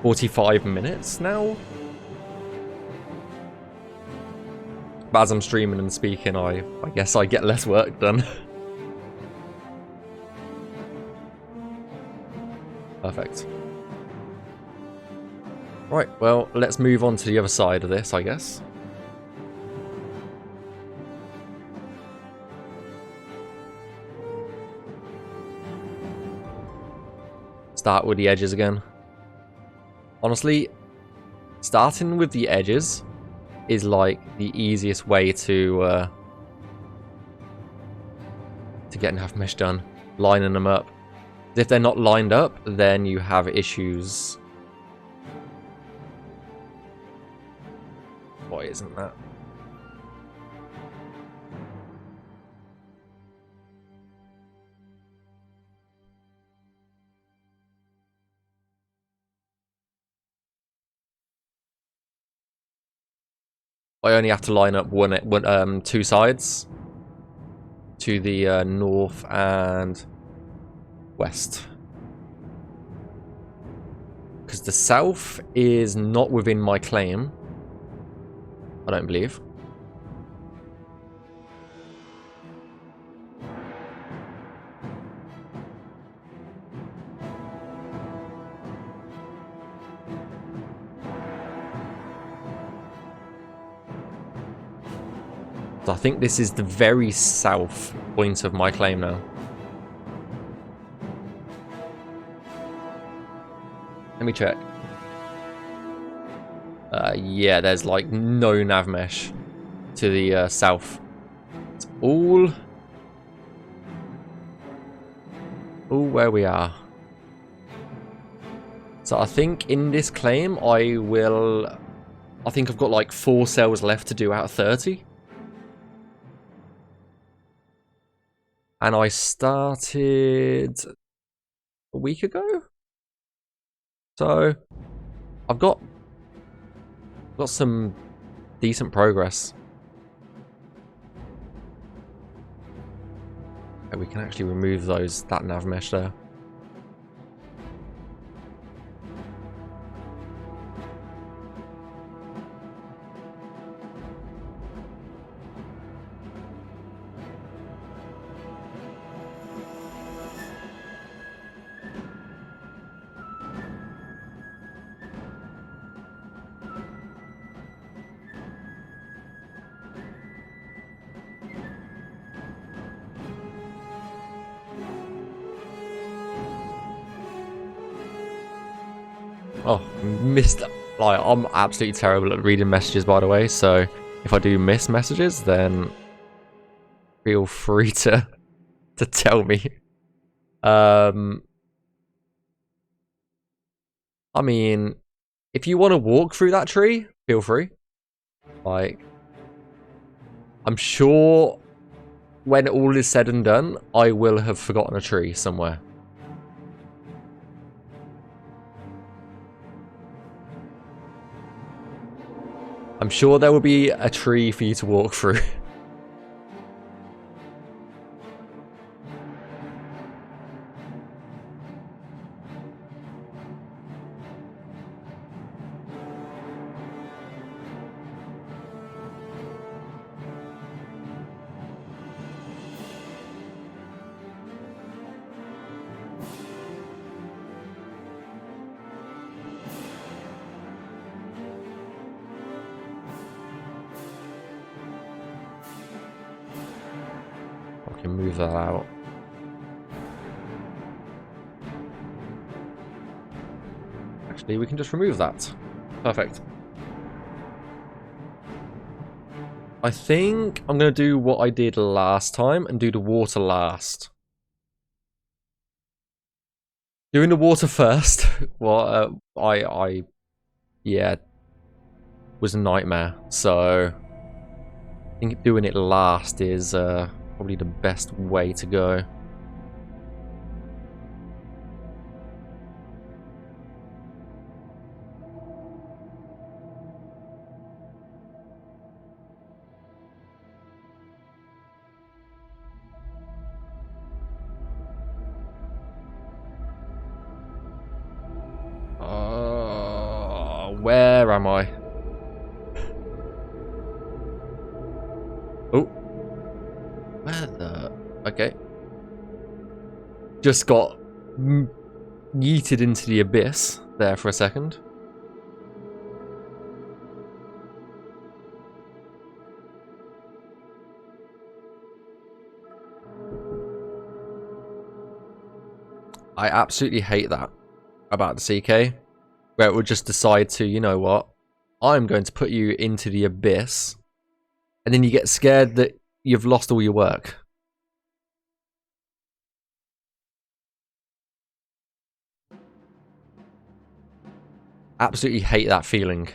45 minutes now. But as I'm streaming and speaking, I guess I get less work done. Perfect. Right, well, let's move on to the other side of this, I guess. Start with the edges again. Honestly, starting with the edges is like the easiest way to get Navmesh done. Lining them up. If they're not lined up, then you have issues. Why isn't that? I only have to line up two sides to the north and west, because the south is not within my claim, I don't believe. So I think this is the very south point of my claim now. Let me check. Yeah, there's like no Navmesh to the south. It's all where we are. So I think in this claim I think I've got like 4 cells left to do out of 30. And I started a week ago. So I've got some decent progress. And we can actually remove that Navmesh there. Oh, missed. Like, I'm absolutely terrible at reading messages, by the way. So if I do miss messages, then feel free to tell me. I mean, if you want to walk through that tree, feel free. Like, I'm sure when all is said and done, I will have forgotten a tree somewhere. I'm sure there will be a tree for you to walk through. I can move that out. Actually, we can just remove that. Perfect. I think I'm going to do what I did last time and do the water last. Doing the water first, well, yeah, was a nightmare. So I think doing it last is probably the best way to go. Where am I? Oh. Where the... Okay. Just got yeeted into the abyss there for a second. I absolutely hate that about the CK. Where it would just decide to, you know what, I'm going to put you into the abyss, and then you get scared that you've lost all your work. Absolutely hate that feeling.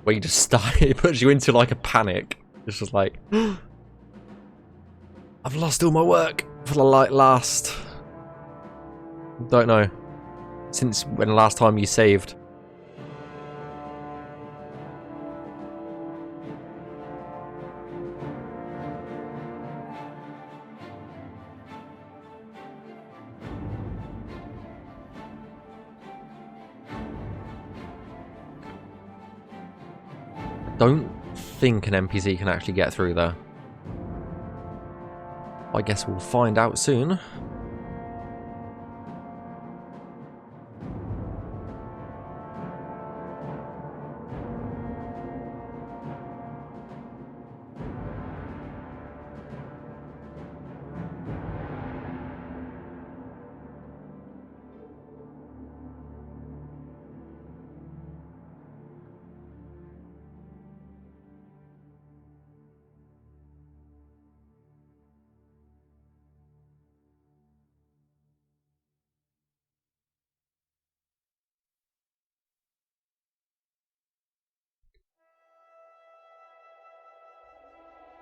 Where you just start, it puts you into like a panic. It's just like, I've lost all my work for the last... Don't know. Since when the last time you saved? I don't think an NPC can actually get through there. I guess we'll find out soon.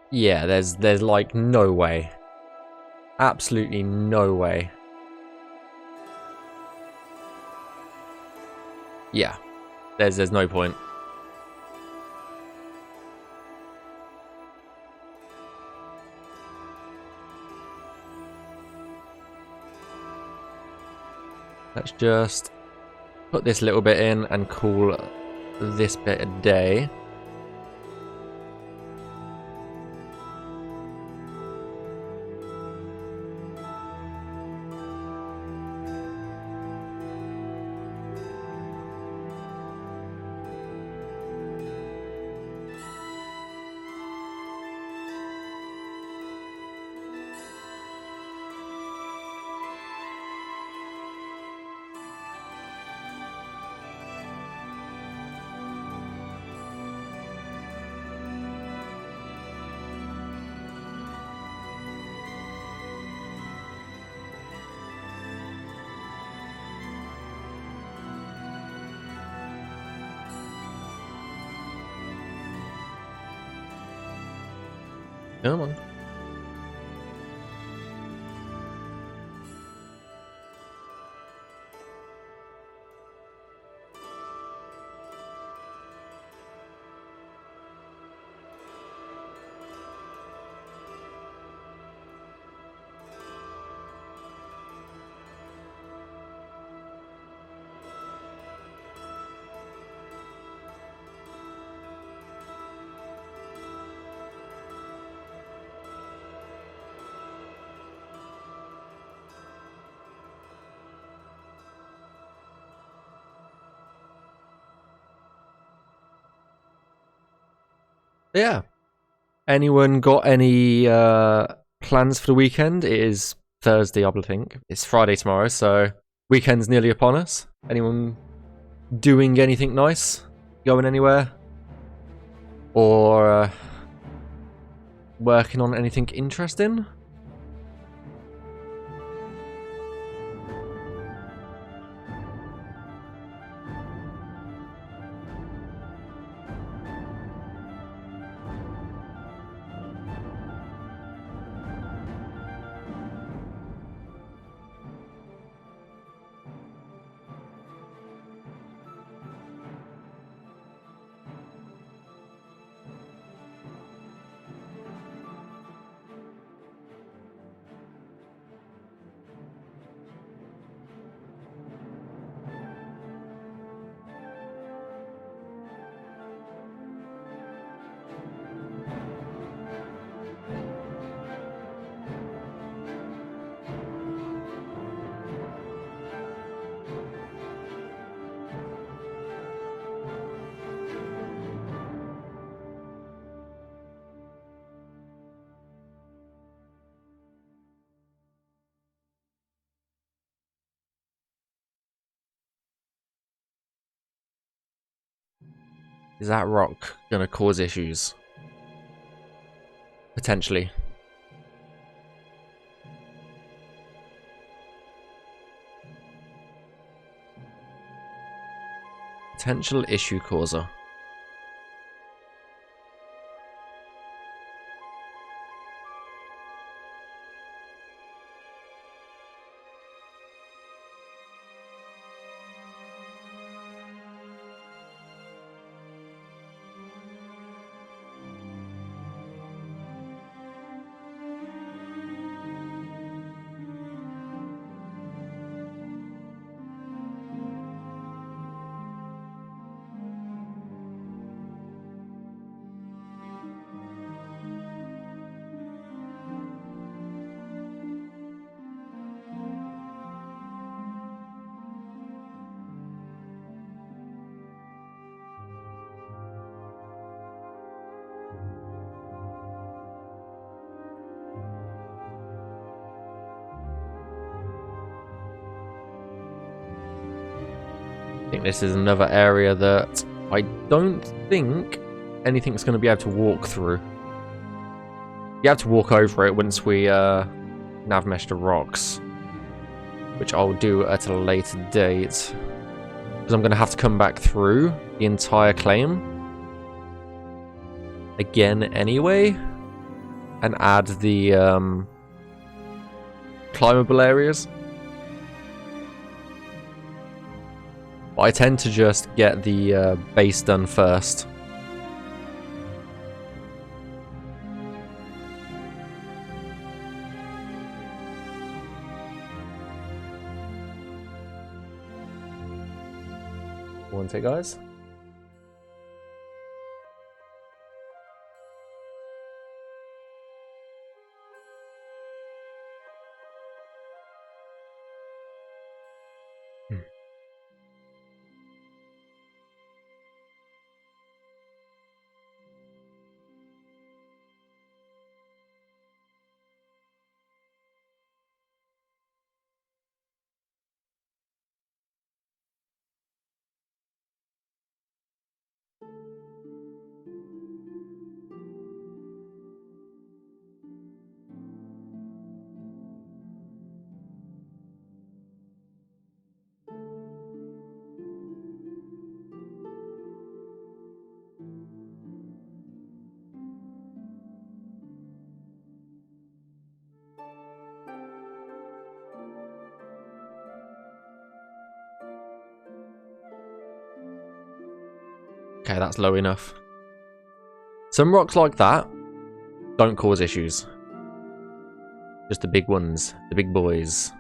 Yeah, there's like no way. Absolutely no way. Yeah. There's no point. Let's just put this little bit in and call this bit a day. Come on. Yeah. Anyone got any plans for the weekend? It is Thursday, I think. It's Friday tomorrow, so weekend's nearly upon us. Anyone doing anything nice? Going anywhere? Or working on anything interesting? Is that rock gonna cause issues? Potentially. Potential issue causer. I think this is another area that I don't think anything's going to be able to walk through. You have to walk over it once we navmesh the rocks, which I'll do at a later date. Because I'm going to have to come back through the entire claim again anyway, and add the climbable areas. But I tend to just get the base done first. One take, guys. Okay, that's low enough. Some rocks like that don't cause issues. Just the big ones, the big boys.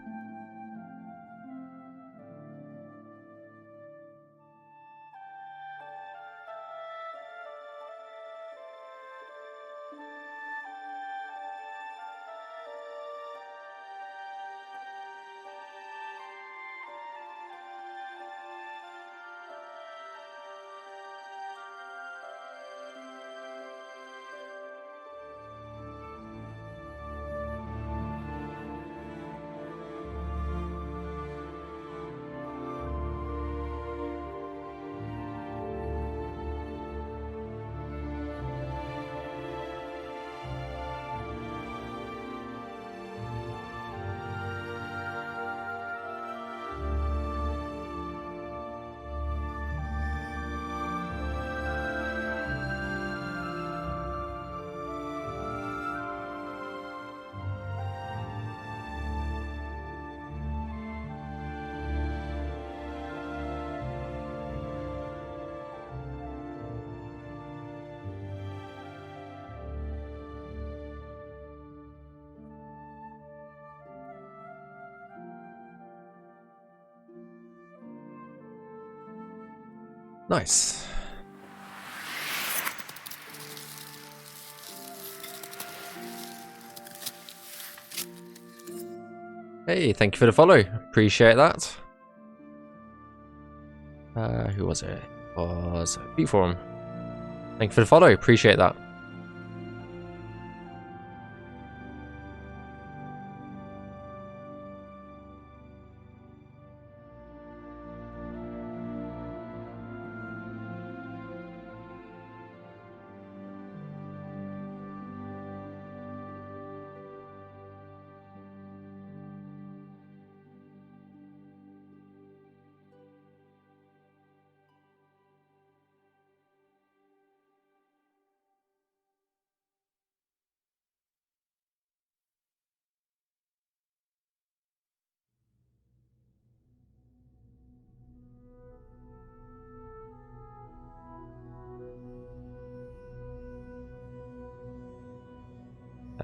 Nice. Hey, thank you for the follow. Appreciate that. Who was it? It was Beat Forum. Thank you for the follow. Appreciate that.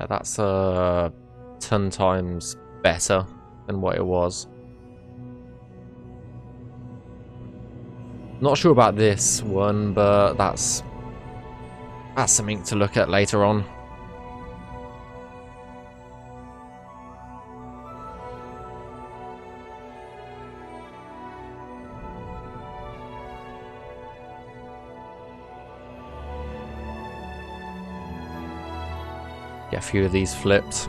That's 10 times better than what it was. Not sure about this one, but that's something to look at later on. Get a few of these flipped.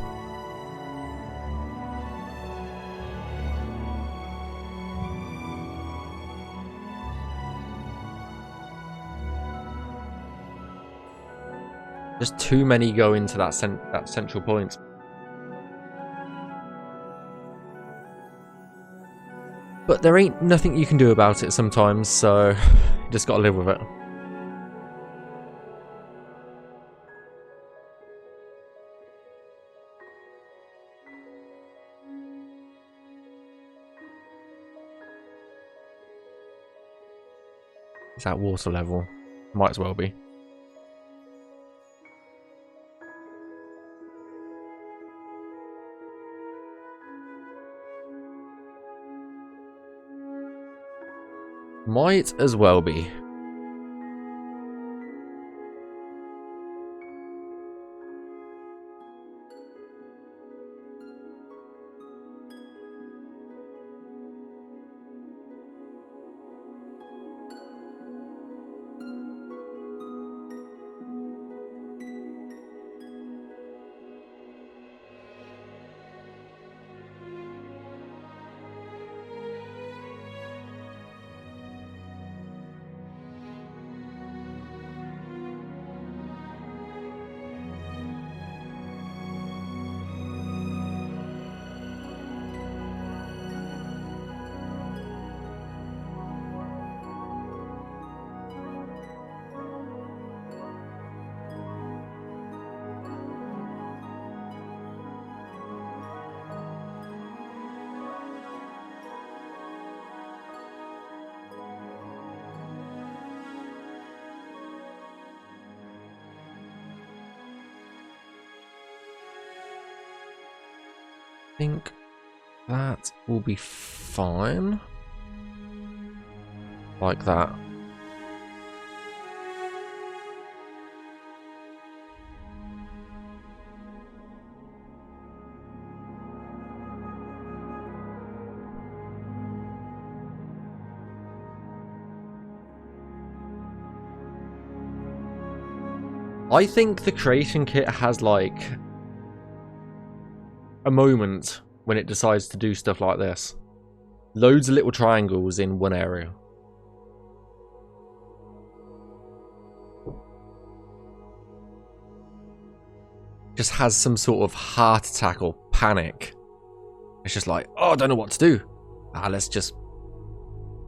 Just too many go into that central point. But there ain't nothing you can do about it sometimes, so you just gotta live with it. It's at water level. Might as well be. Might as well be. think that will be fine. Like that. I think the creation kit has like a moment when it decides to do stuff like this. Loads of little triangles in one area. Just has some sort of heart attack or panic. It's just like, oh, I don't know what to do. Let's just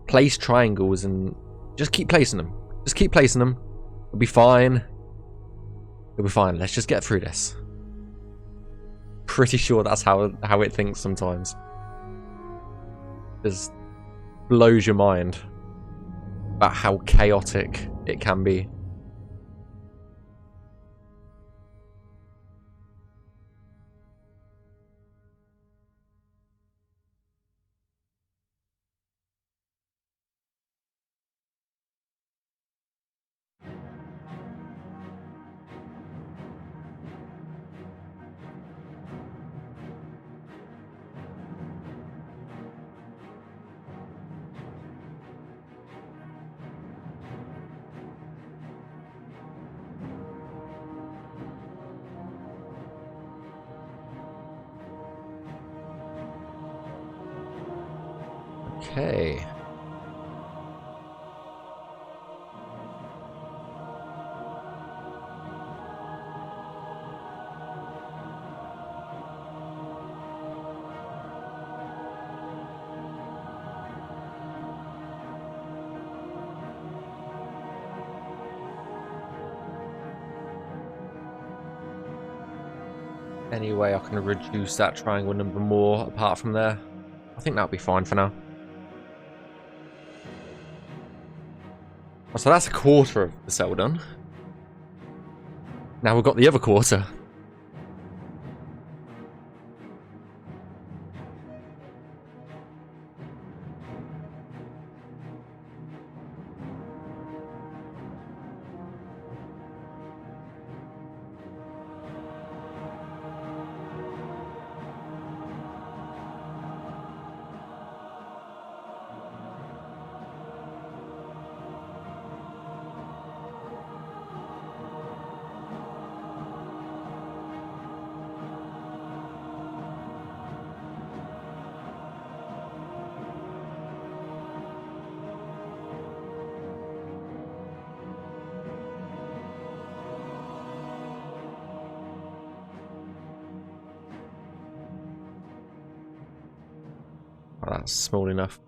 place triangles and just keep placing them. Just keep placing them. It'll be fine. It'll be fine. Let's just get through this. Pretty sure that's how it thinks sometimes. Just blows your mind about how chaotic it can be. Okay. Any way I can reduce that triangle number more apart from there? I think that'll be fine for now. So that's a quarter of the cell done. Now we've got the other quarter. Oh, that's small enough.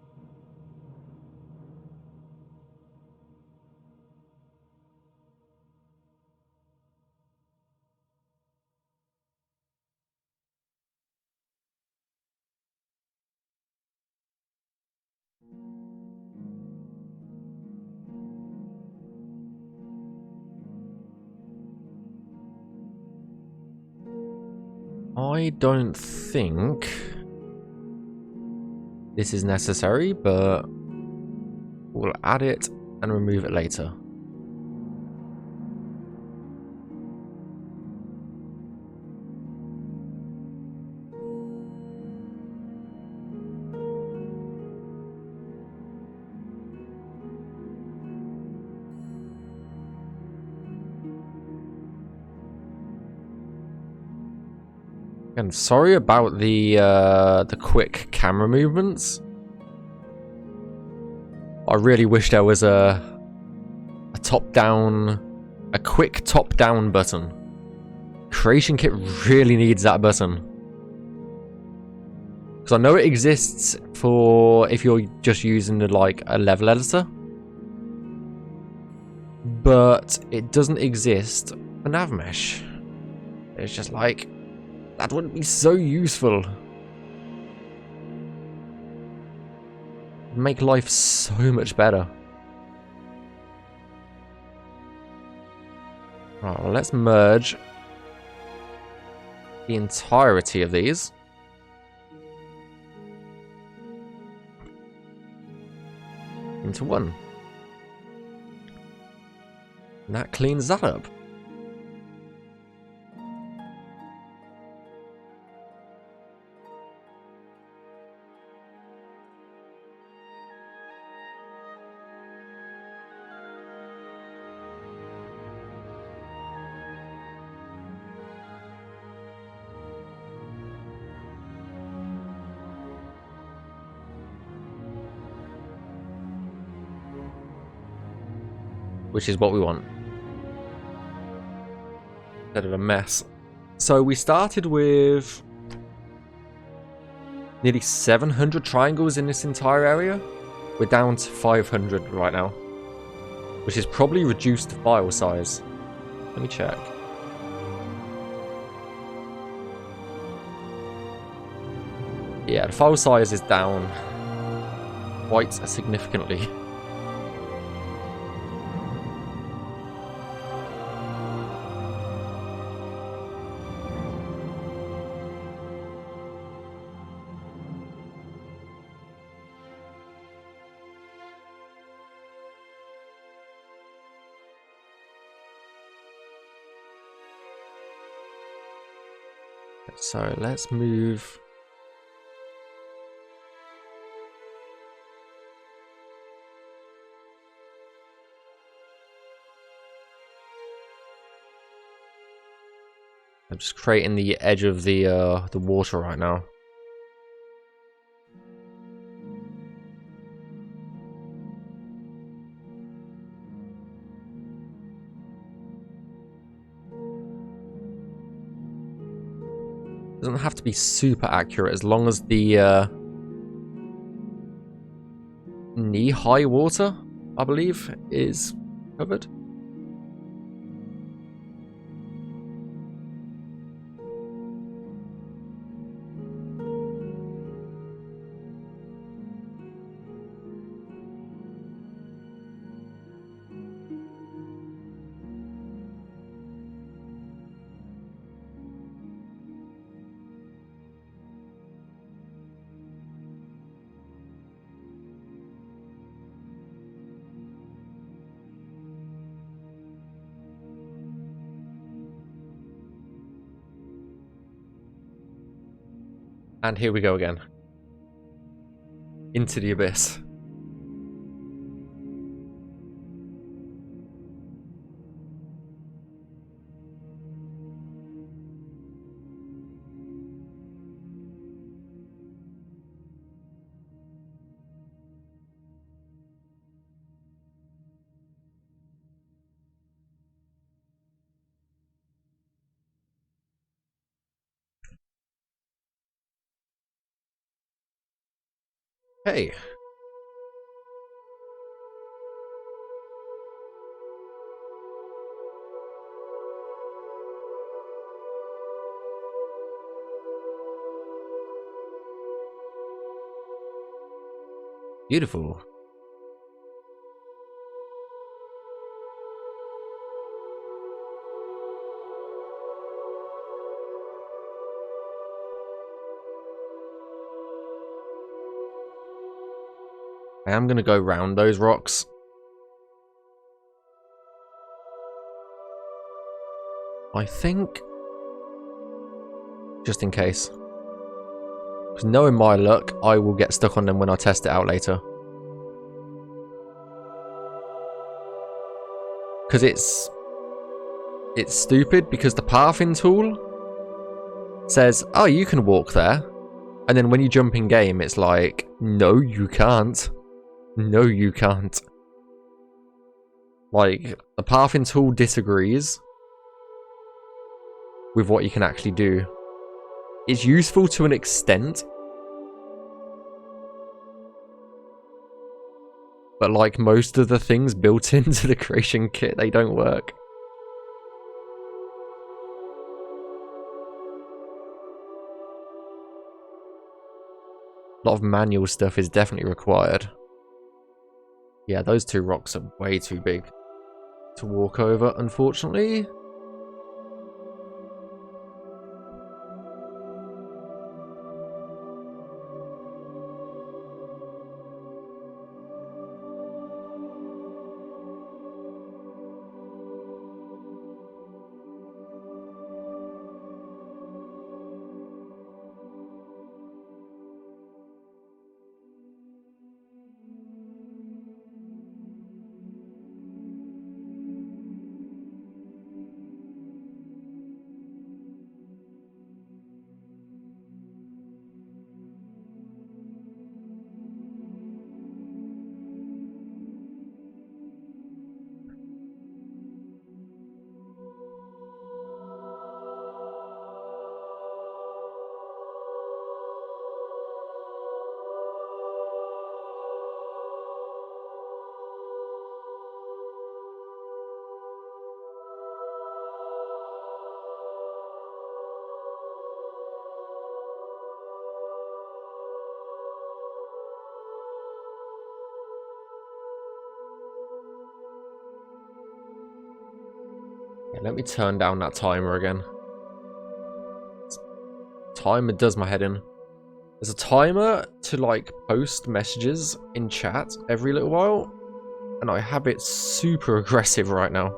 I don't think this is necessary, but we'll add it and remove it later. And sorry about the quick camera movements. I really wish there was a quick top-down button. Creation Kit really needs that button. Because I know it exists for if you're just using like a level editor. But it doesn't exist for Navmesh. It's just like, that wouldn't be so useful. Make life so much better. Right, well, let's merge the entirety of these. into 1. And that cleans that up. Which is what we want. Bit of a mess. So we started with nearly 700 triangles in this entire area. We're down to 500 right now, which is probably reduced the file size. Let me check. Yeah, the file size is down quite significantly. So let's move. I'm just creating the edge of the water right now. Doesn't have to be super accurate as long as the knee-high water, I believe, is covered. And here we go again. Into the abyss. Hey. Beautiful. I am going to go round those rocks. I think. Just in case. Because knowing my luck, I will get stuck on them when I test it out later. Because it's stupid because the pathing tool says, oh, you can walk there. And then when you jump in game, it's like, no, you can't. No, you can't. Like, the pathing tool disagrees with what you can actually do. It's useful to an extent. But like most of the things built into the creation kit, they don't work. A lot of manual stuff is definitely required. Yeah, those two rocks are way too big to walk over, unfortunately. Yeah, let me turn down that timer again. Timer does my head in. There's a timer to like post messages in chat every little while, and I have it super aggressive right now.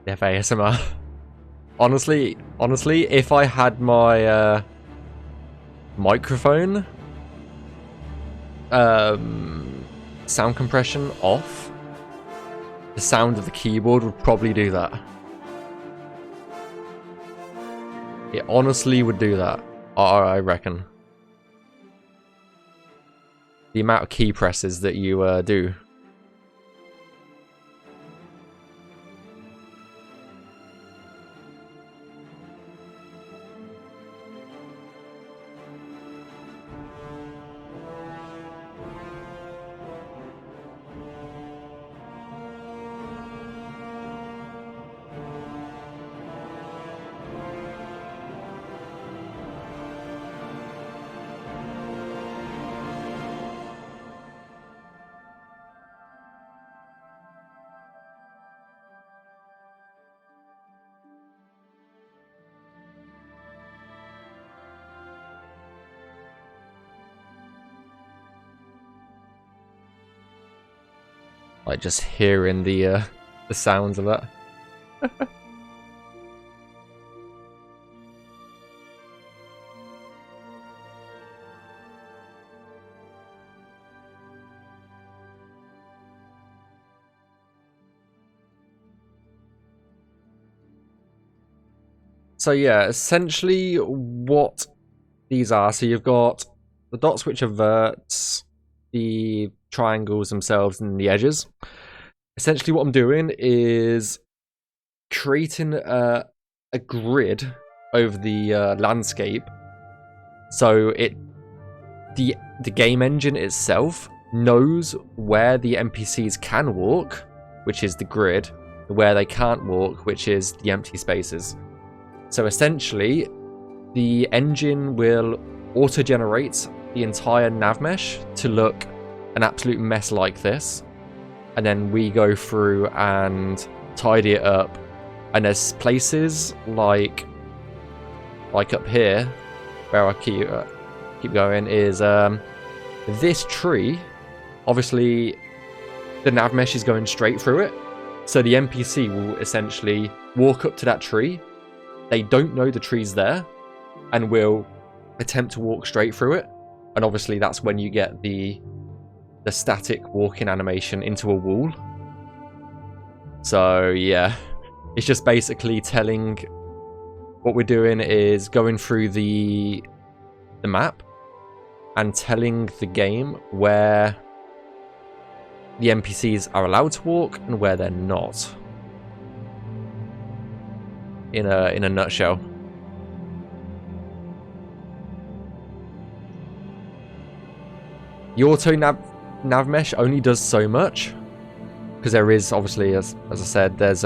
If ASMR. Honestly, if I had my microphone sound compression off, the sound of the keyboard would probably do that. It honestly would do that, I reckon. The amount of key presses that you do. Like just hearing the sounds of that. So yeah, essentially what these are, so you've got the dots which are verts, the triangles themselves and the edges. Essentially what I'm doing is creating a grid over the landscape, so the game engine itself knows where the NPCs can walk, which is the grid, where they can't walk, which is the empty spaces. So essentially, the engine will auto-generate the entire navmesh to look an absolute mess like this, and then we go through and tidy it up. And there's places like up here where I keep going is this tree. Obviously, the navmesh is going straight through it, so the NPC will essentially walk up to that tree. They don't know the tree's there, and will attempt to walk straight through it. And obviously that's when you get the static walking animation into a wall. So yeah, it's just basically telling, what we're doing is going through the map and telling the game where the NPCs are allowed to walk and where they're not. In a nutshell. The auto nav mesh only does so much, because there is obviously, as I said, there is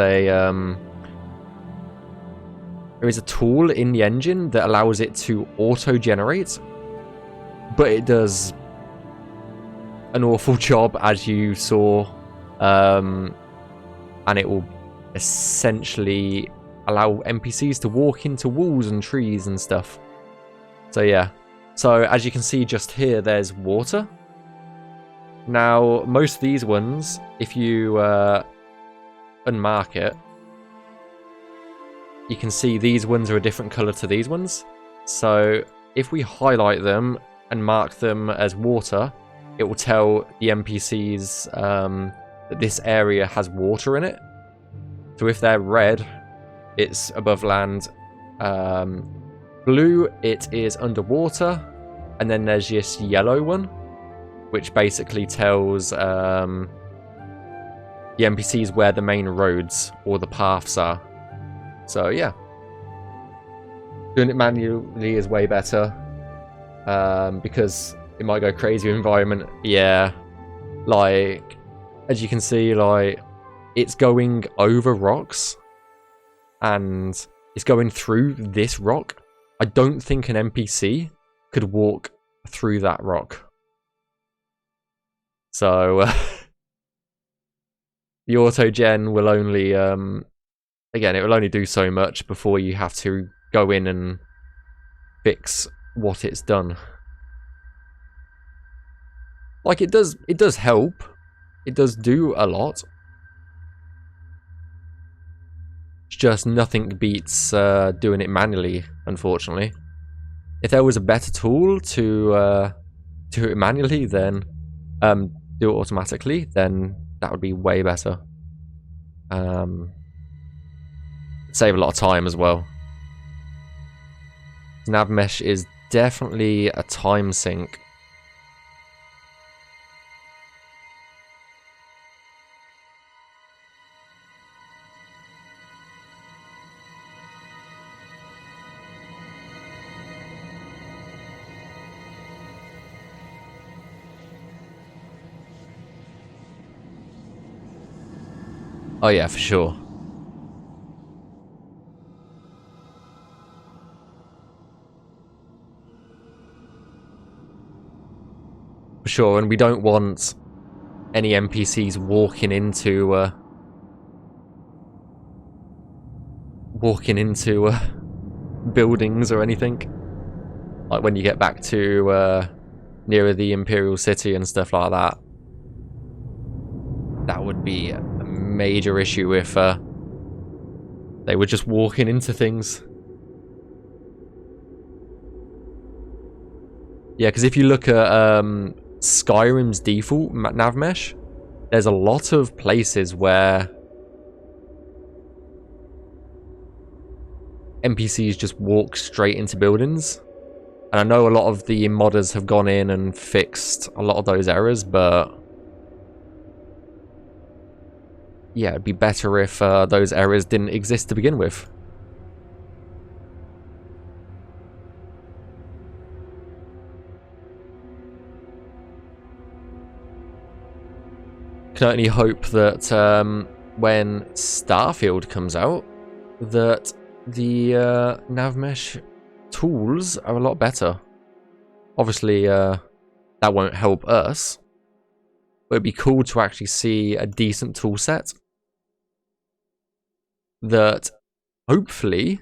a tool in the engine that allows it to auto generate, but it does an awful job, as you saw, and it will essentially allow NPCs to walk into walls and trees and stuff. So yeah. So as you can see just here, there's water. Now, most of these ones, if you unmark it, you can see these ones are a different color to these ones. So if we highlight them and mark them as water, it will tell the NPCs that this area has water in it. So if they're red, it's above land. Blue, it is underwater. And then there's this yellow one, which basically tells the NPCs where the main roads or the paths are. So yeah, doing it manually is way better, because it might go crazy environment. Yeah, like as you can see, like it's going over rocks and it's going through this rock. I don't think an NPC could walk through that rock. So the auto-gen will only again, it will only do so much before you have to go in and fix what it's done. Like it does help. It does do a lot. It's just nothing beats doing it manually, unfortunately. If there was a better tool to do it manually, then do it automatically, then that would be way better. Save a lot of time as well. Navmesh is definitely a time sink. Oh yeah, for sure. For sure, and we don't want any NPCs walking into buildings or anything. Like when you get back to nearer the Imperial City and stuff like that. That would be a major issue if they were just walking into things. Yeah, because if you look at Skyrim's default Navmesh, there's a lot of places where NPCs just walk straight into buildings. And I know a lot of the modders have gone in and fixed a lot of those errors, but yeah, it'd be better if those errors didn't exist to begin with. Can only hope that when Starfield comes out, that the Navmesh tools are a lot better. Obviously, that won't help us, but it'd be cool to actually see a decent tool set that hopefully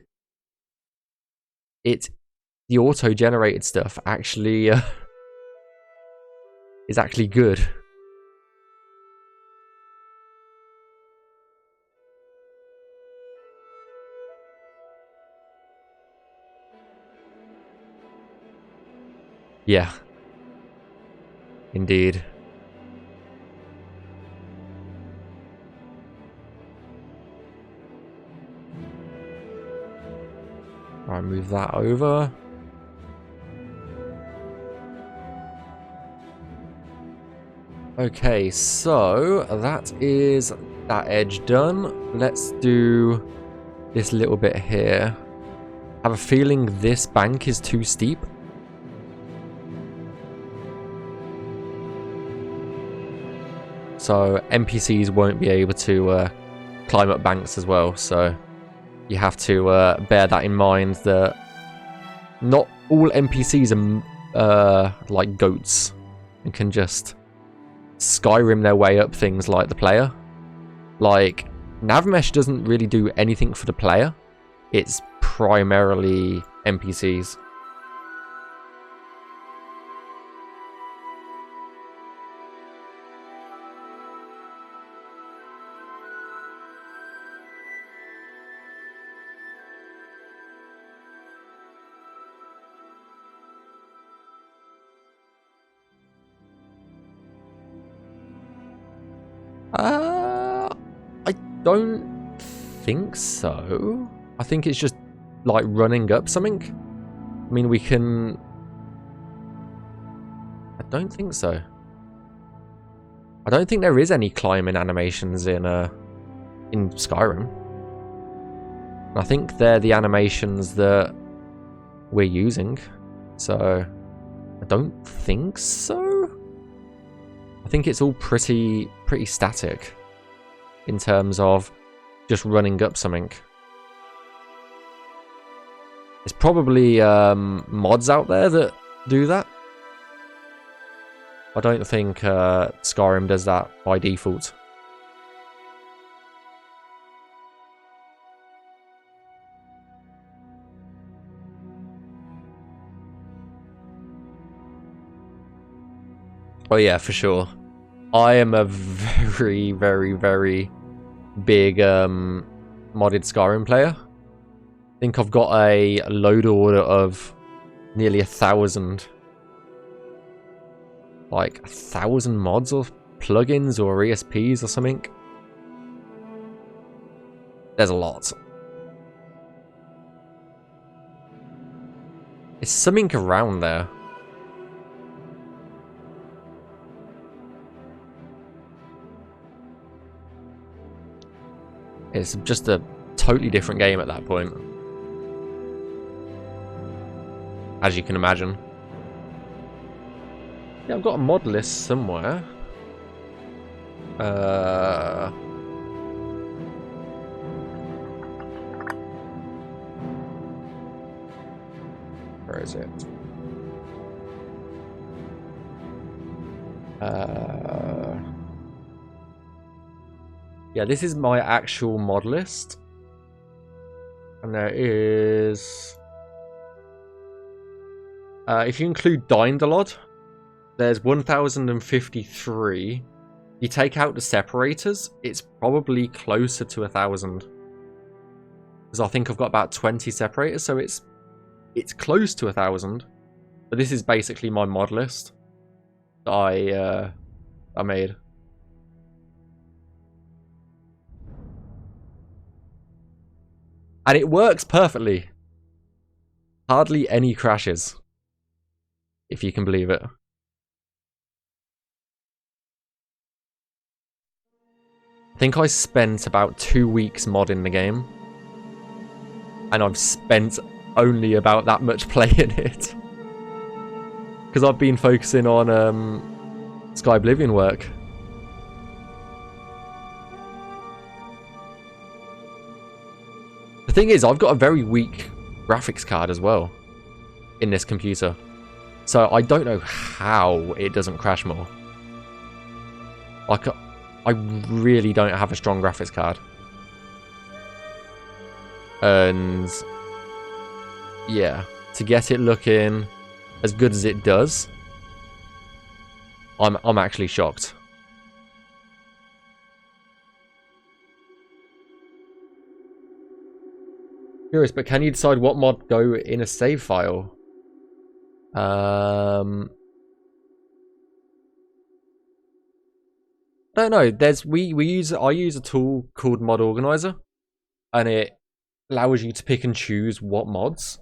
the auto-generated stuff actually is actually good. Yeah, indeed. I'll move that over. Okay, so that is that edge done. Let's do this little bit here. I have a feeling this bank is too steep. So NPCs won't be able to climb up banks as well. So you have to bear that in mind, that not all NPCs are like goats and can just Skyrim their way up things like the player. Like, Navmesh doesn't really do anything for the player. it's primarily NPCs. I don't think so. I think it's just like running up something. I mean, we can... I don't think so. I don't think there is any climbing animations in Skyrim. I think they're the animations that we're using. So, I don't think so. I think it's all pretty static in terms of just running up something. There's probably mods out there that do that. I don't think Skyrim does that by default. Oh yeah, for sure. I am a very big modded Skyrim player. I think I've got a load order of nearly 1,000. Like 1,000 mods or plugins or ESPs or something. There's a lot. It's something around there. It's just a totally different game at that point. As you can imagine. Yeah, I've got a mod list somewhere. Where is it? Yeah, this is my actual mod list. And there is... if you include Dindalod, there's 1,053. You take out the separators, it's probably closer to 1,000. Because I think I've got about 20 separators, so it's close to 1,000. But this is basically my mod list that I made. And it works perfectly. Hardly any crashes. If you can believe it. I think I spent about 2 weeks modding the game. And I've spent only about that much playing it. Because I've been focusing on Skyblivion work. The thing is, I've got a very weak graphics card as well in this computer. So I don't know how it doesn't crash more. Like, I really don't have a strong graphics card. And yeah, to get it looking as good as it does, I'm actually shocked. Curious, but can you decide what mod go in a save file? I don't know. I use a tool called Mod Organizer, and it allows you to pick and choose what mods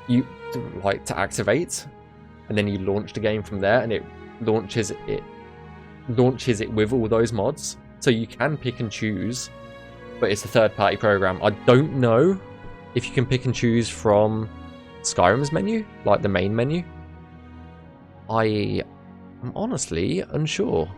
you like to activate, and then you launch the game from there, and it launches it with all those mods. So you can pick and choose, but it's a third-party program. I don't know if you can pick and choose from Skyrim's menu, like the main menu. I am honestly unsure.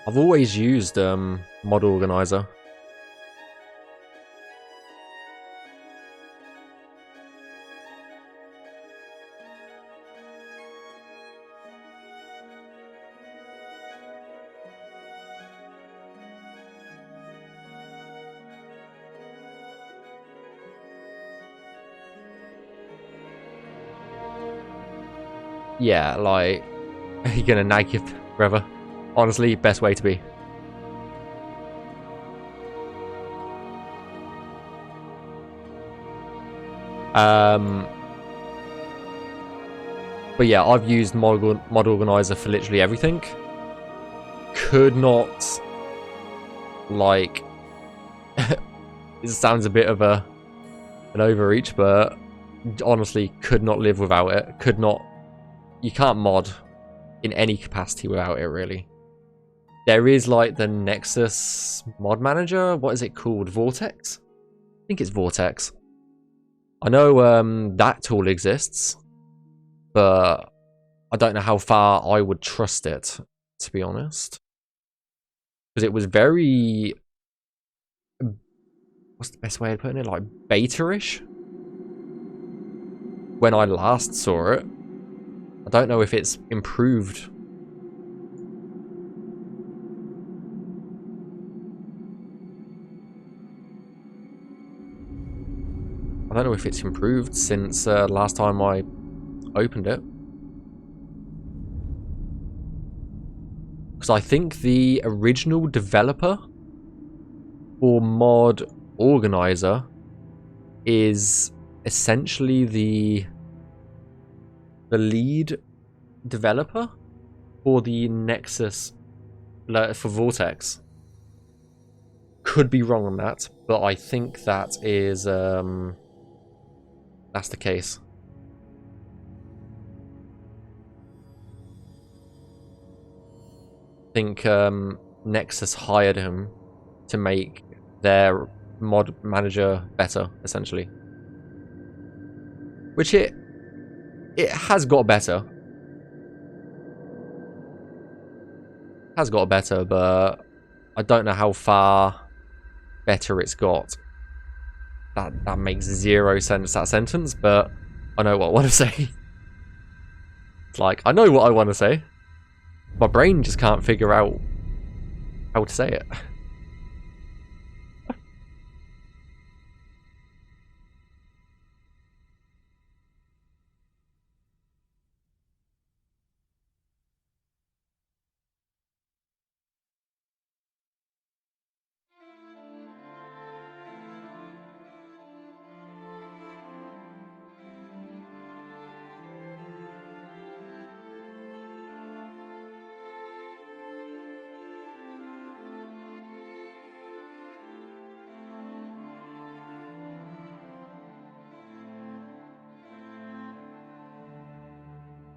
I've always used mod organizer. Yeah, like, you're gonna nag your brother. Honestly, best way to be. But yeah, I've used mod organizer for literally everything. Could not, like, it sounds a bit of an overreach, but honestly, could not live without it. Could not. You can't mod in any capacity without it, really. There is like the Nexus mod manager. What is it called? Vortex? I think it's Vortex. I know that tool exists, but I don't know how far I would trust it, to be honest. Because it was very... What's the best way of putting it? Like, beta-ish? When I last saw it. I don't know if it's improved. I don't know if it's improved since last time I opened it. Because I think the original developer for mod organizer is essentially the lead developer for the Nexus for Vortex. Could be wrong on that, but I think that is that's the case. I think Nexus hired him to make their mod manager better, essentially. Which it has got better. Has got better, but I don't know how far better it's got. That makes zero sense, that sentence, but I know what I want to say. It's like, I know what I want to say. My brain just can't figure out how to say it.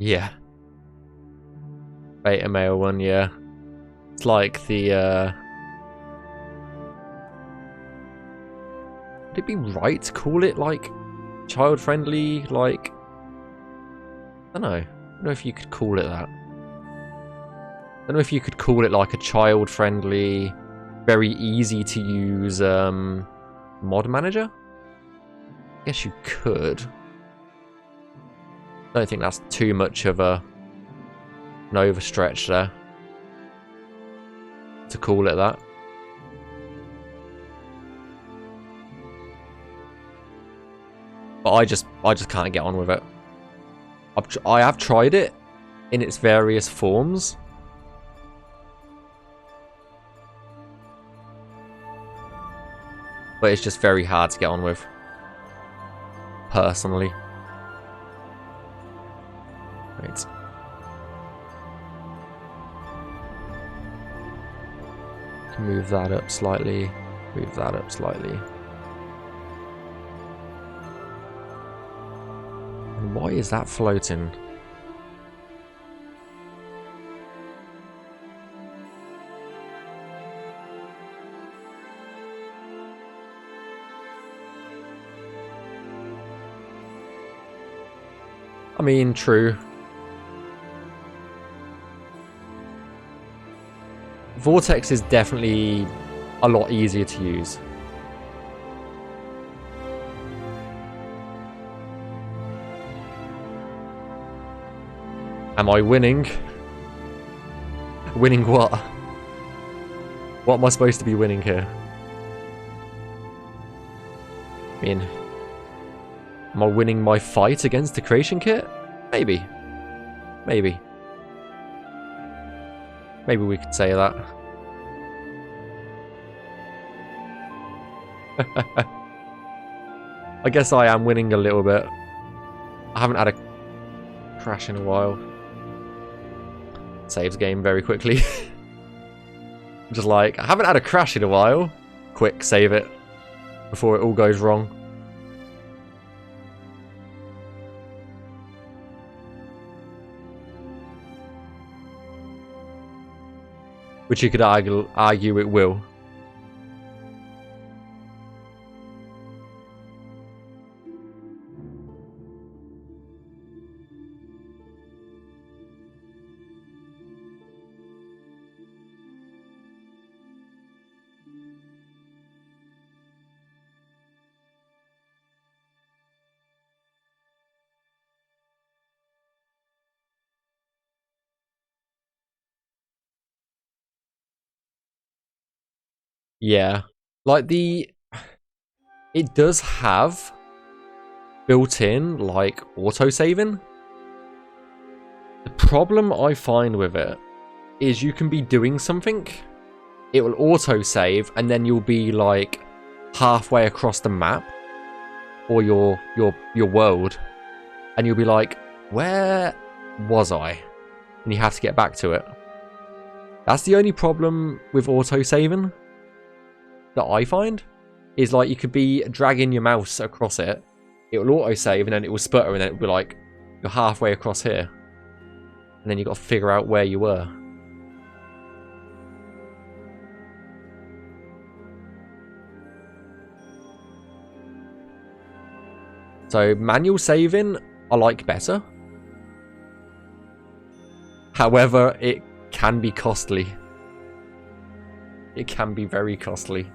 Yeah. Beta male one, yeah. It's like the would it be right to call it like child friendly, like I don't know if you could call it that. I don't know if you could call it like a child friendly, very easy to use mod manager? I guess you could. I don't think that's too much of an overstretch there to call it that. But I just can't get on with it. I have tried it in its various forms. But it's just very hard to get on with. Personally. Right. Move that up slightly. Move that up slightly. And why is that floating? I mean, true. Vortex is definitely a lot easier to use. Am I winning? Winning what? What am I supposed to be winning here? I mean, am I winning my fight against the creation kit? Maybe. Maybe. Maybe we could say that. I guess I am winning a little bit. I haven't had a crash in a while. Saves game very quickly. Just like, I haven't had a crash in a while. Quick, save it. Before it all goes wrong. Which you could argue it will. Yeah. Like it does have built-in, like, auto-saving. The problem I find with it is you can be doing something, it will auto-save, and then you'll be, like, halfway across the map, or your world, and you'll be like, where was I? And you have to get back to it. That's the only problem with auto-saving that I find, is like you could be dragging your mouse across it, it will auto-save, and then it will sputter, and then it will be like, you're halfway across here. And then you've got to figure out where you were. So, manual saving, I like better. However, it can be costly. It can be very costly.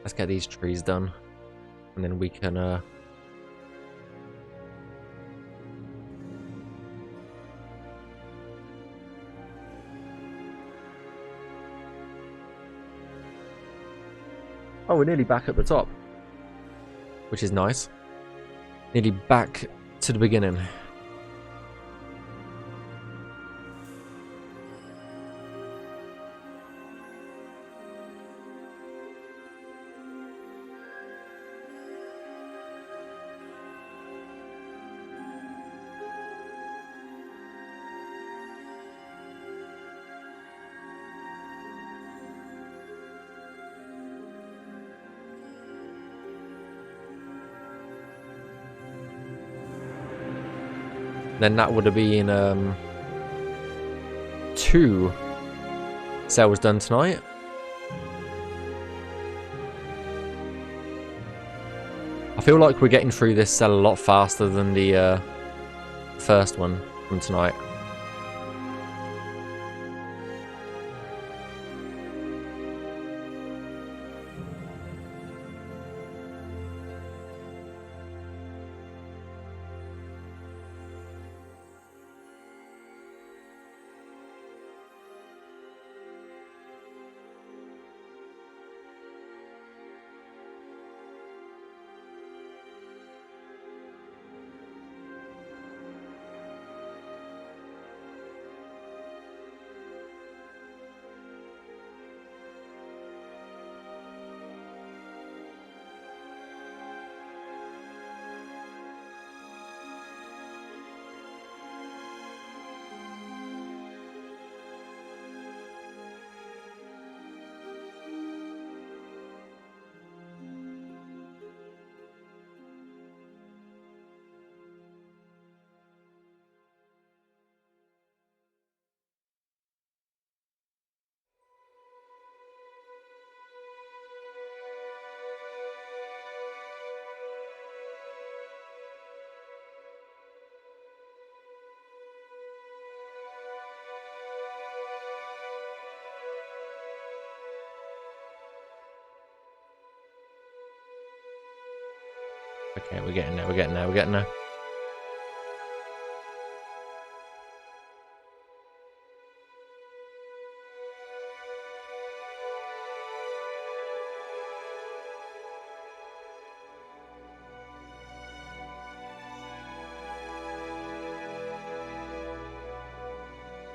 Let's get these trees done, and then we can oh, we're nearly back at the top, which is nice. Nearly back to the beginning. Then that would have been 2 cells done tonight. I feel like we're getting through this cell a lot faster than the first one from tonight. Okay, we're getting there, we're getting there, we're getting there.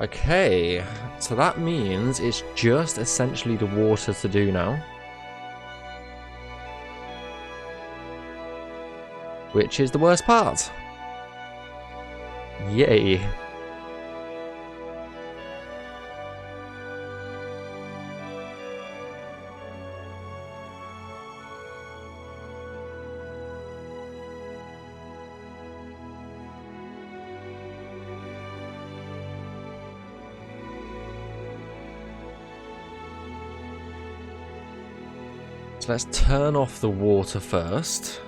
Okay, so that means it's just essentially the water to do now. Which is the worst part. Yay. So let's turn off the water first.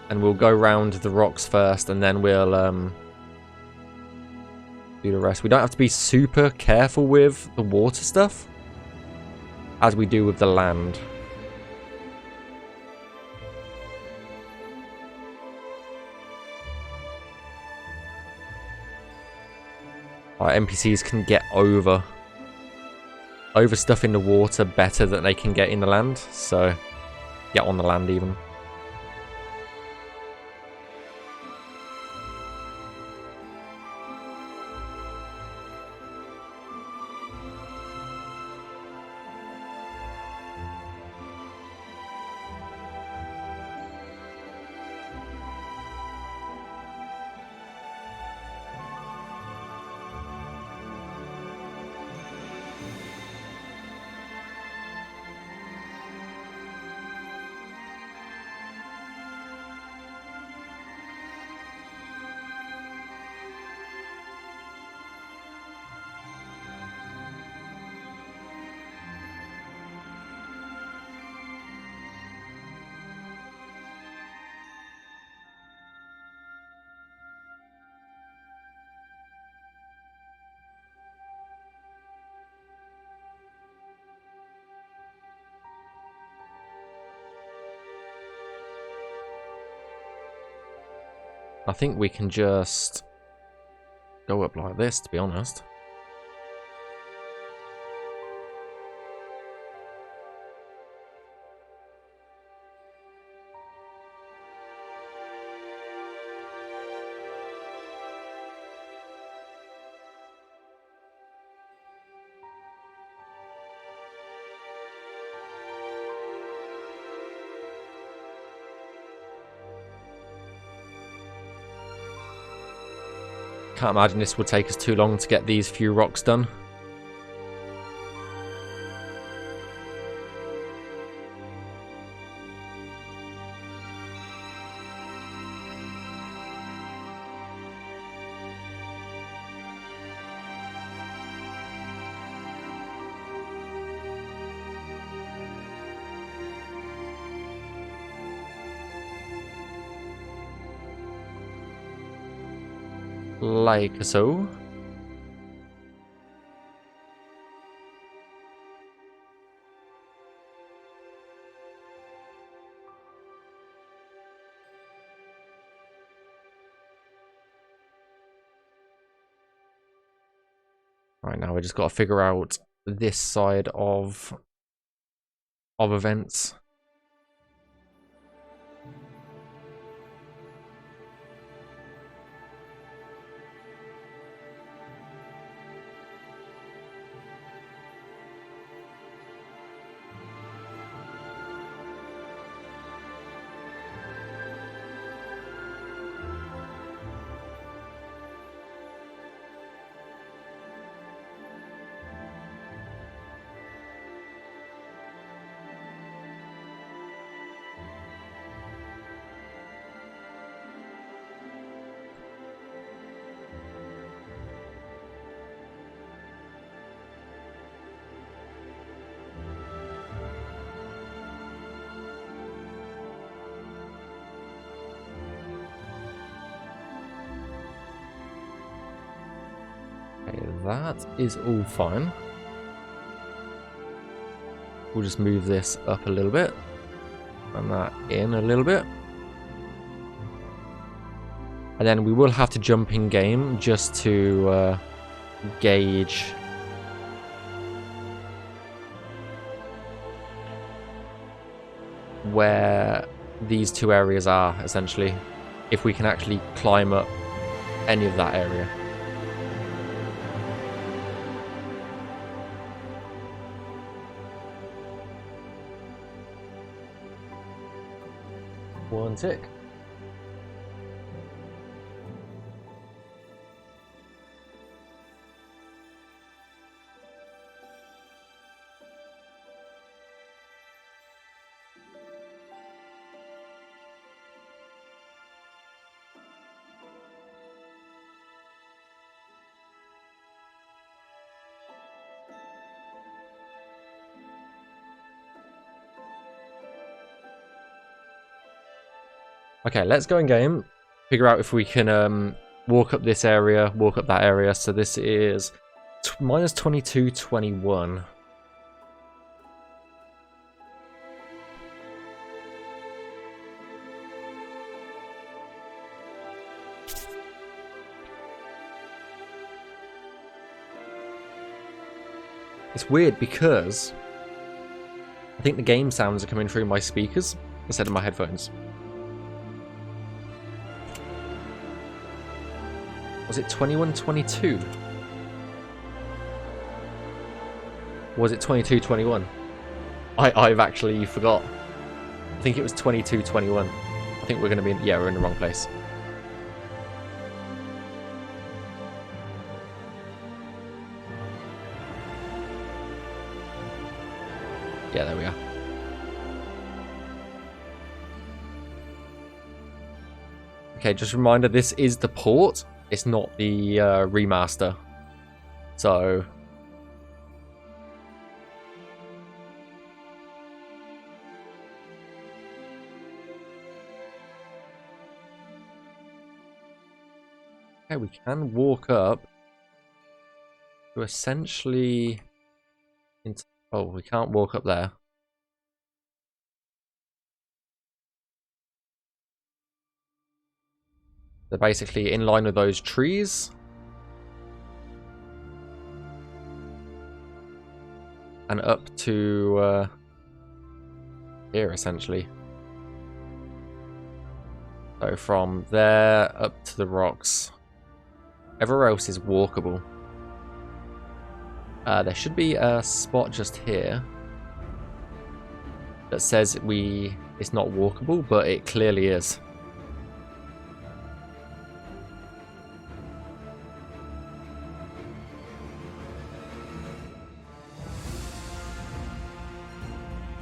And we'll go round the rocks first, and then we'll do the rest. We don't have to be super careful with the water stuff, as we do with the land. Our NPCs can get over stuff in the water better than they can get in the land, so get on the land even. I think we can just go up like this, to be honest. Can't imagine this would take us too long to get these few rocks done. Like so. Right, now we just got to figure out this side of events. Okay, that is all fine. We'll just move this up a little bit. And that in a little bit. And then we will have to jump in game just to gauge where these two areas are, essentially. If we can actually climb up any of that area. One tick. Okay, let's go in game. Figure out if we can walk up this area, walk up that area. So this is minus 22, 21. It's weird because I think the game sounds are coming through my speakers instead of my headphones. Was it 21, 22? Was it 22, 21? I've actually forgot. I think it was 22, 21. I think we're going to be yeah, we're in the wrong place. Yeah, there we are. Okay, just a reminder, this is the port. It's not the remaster. So... okay, we can walk up to essentially... oh, we can't walk up there. They're basically in line with those trees. And up to here, essentially. So from there up to the rocks. Everywhere else is walkable. There should be a spot just here that says it's not walkable, but it clearly is.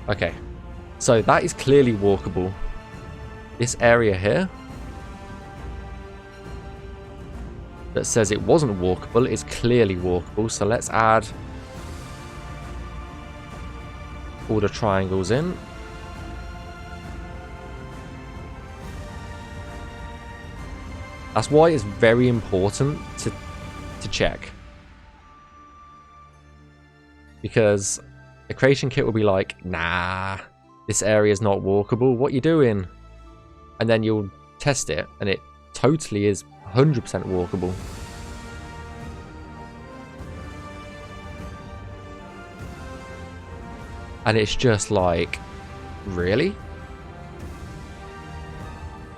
Okay, so that is clearly walkable. This area here that says it wasn't walkable is clearly walkable. So let's add all the triangles in. That's why it's very important to check. Because the creation kit will be like, nah, this area is not walkable. What you doing? And then you'll test it, and it totally is 100% walkable. And it's just like, really?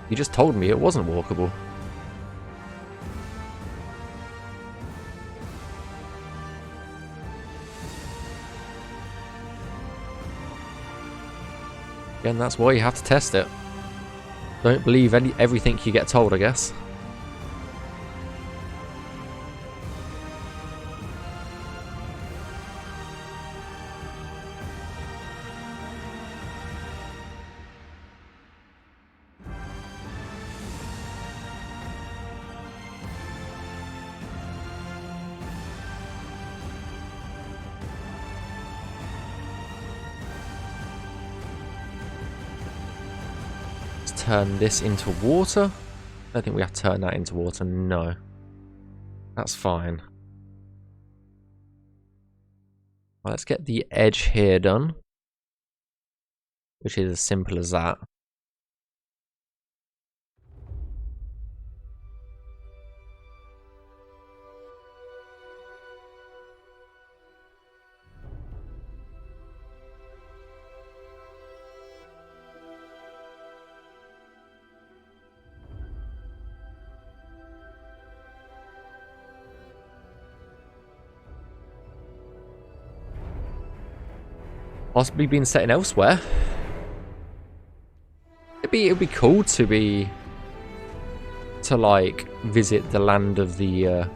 You just told me it wasn't walkable. Again, that's why you have to test it. Don't believe everything you get told, I guess. Turn this into water. I don't think we have to turn that into water. No. That's fine. Well, let's get the edge here done. which is as simple as that. Possibly been set in elsewhere. It'd be cool to like visit the land of the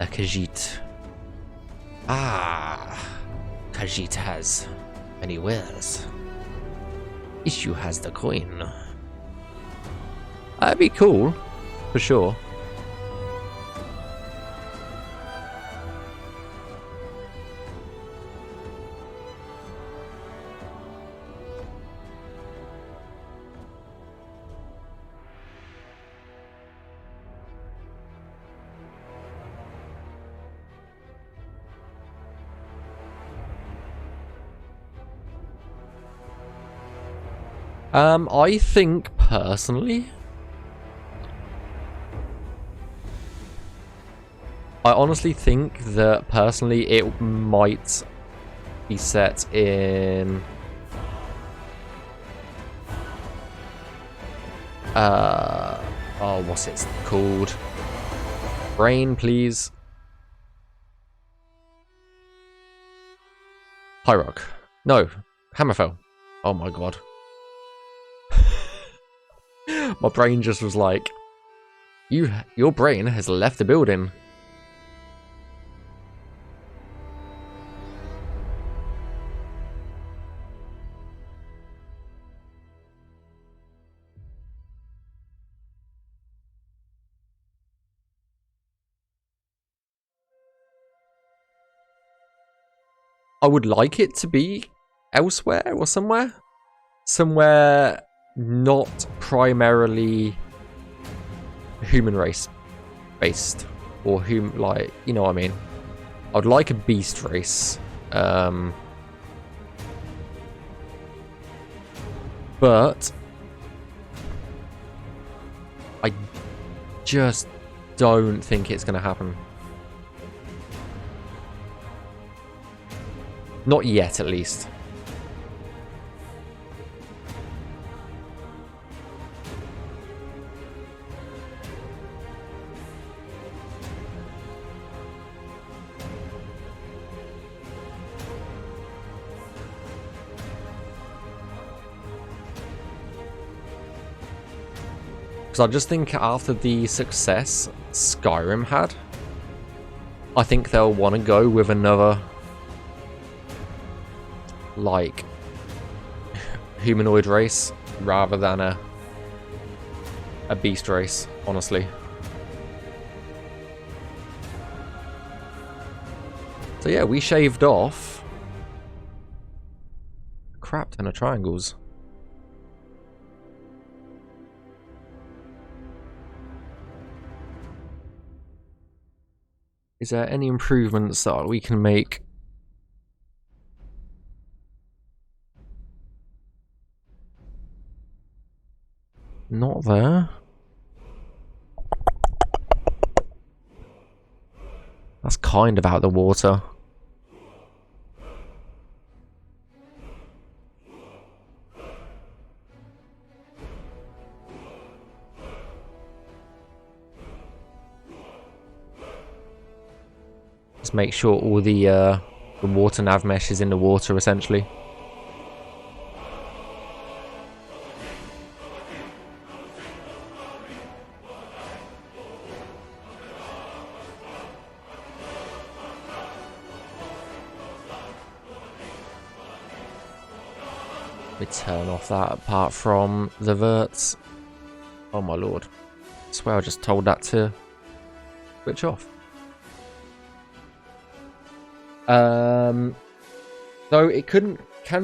Khajiit. Ah, Khajiit has many wares. Issue has the coin. That'd be cool, for sure. I think personally, I honestly think that personally it might be set in oh, what's it called? Brain, please. High Rock. No, Hammerfell. Oh my god. My brain just was like, your brain has left the building. I would like it to be elsewhere or somewhere. Somewhere not primarily human race based or like, you know what I mean. I'd like a beast race, but I just don't think it's gonna happen. Not yet, at least. Because I just think after the success Skyrim had, I think they'll want to go with another, like, humanoid race rather than a beast race, honestly. So yeah, we shaved off a crap ton of triangles. Is there any improvements that we can make? Not there. That's kind of out of the water. Just make sure all the water nav mesh is in the water, essentially. We turn off that apart from the verts. Oh my lord. I swear I just told that to switch off. Though it can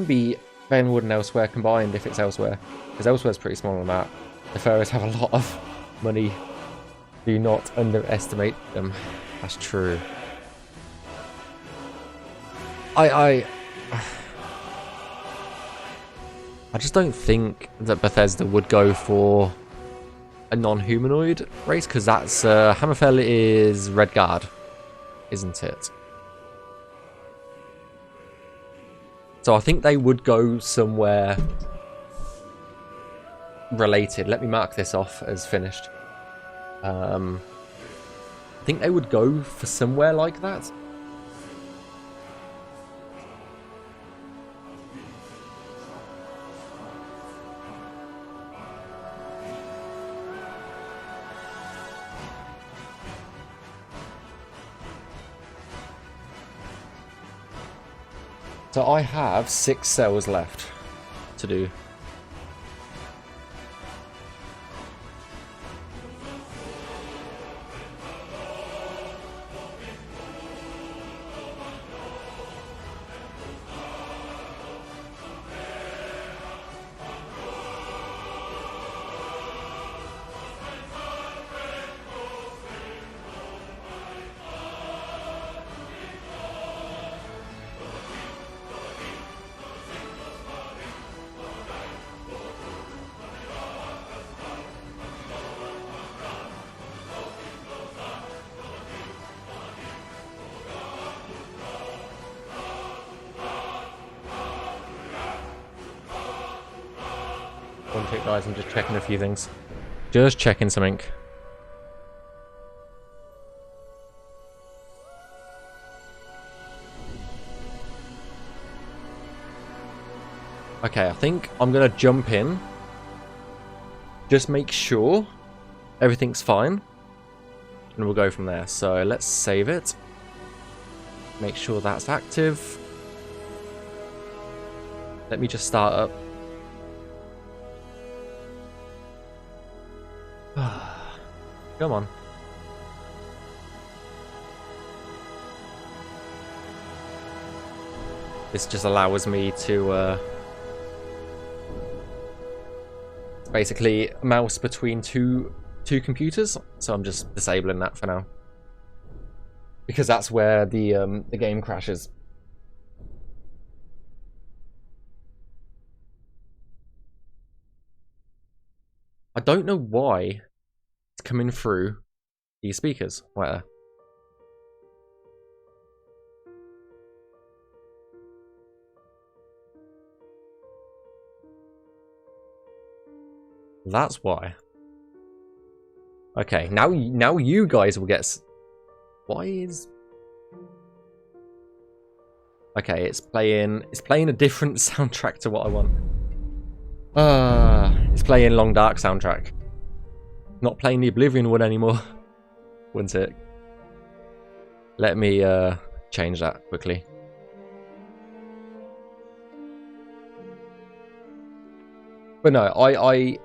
be Benwood and Elsewhere combined if it's Elsewhere. Because Elsewhere's pretty small on that. The Pharaohs have a lot of money. Do not underestimate them. That's true. I just don't think that Bethesda would go for a non-humanoid race, because that's Hammerfell is Redguard, isn't it? So I think they would go somewhere related. Let me mark this off as finished. I think they would go for somewhere like that. So I have 6 cells left to do. One tick, guys, I'm just checking a few things. Just checking something. Okay, I think I'm gonna jump in. Just make sure everything's fine. And we'll go from there. So let's save it. Make sure that's active. Let me just start up. Come on. This just allows me to basically mouse between two computers, so I'm just disabling that for now because that's where the game crashes. I don't know why it's coming through these speakers right there. That's why. Okay, now you guys will get. Why is? Okay, it's playing a different soundtrack to what I want. It's playing Long Dark soundtrack. Not playing the Oblivion one anymore. One sec. Let me change that quickly. But no, I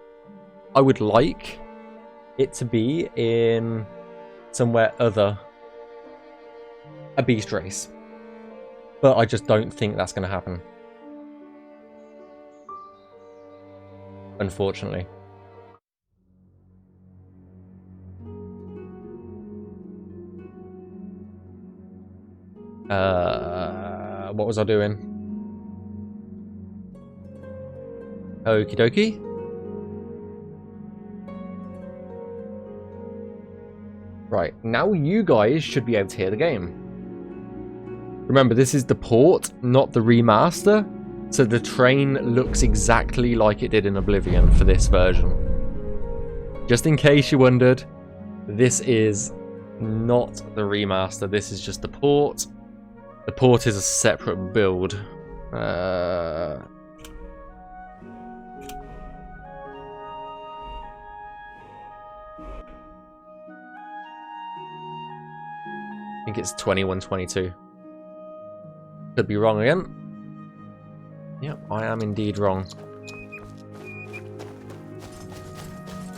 would like it to be in somewhere other a beast race. But I just don't think that's going to happen. Unfortunately. What was I doing? Okie dokie. Right, now you guys should be able to hear the game. Remember, this is the port, not the remaster. So the train looks exactly like it did in Oblivion for this version. Just in case you wondered, this is not the remaster. This is just the port. The port is a separate build. I think it's 2122. Could be wrong again. Yep, I am indeed wrong.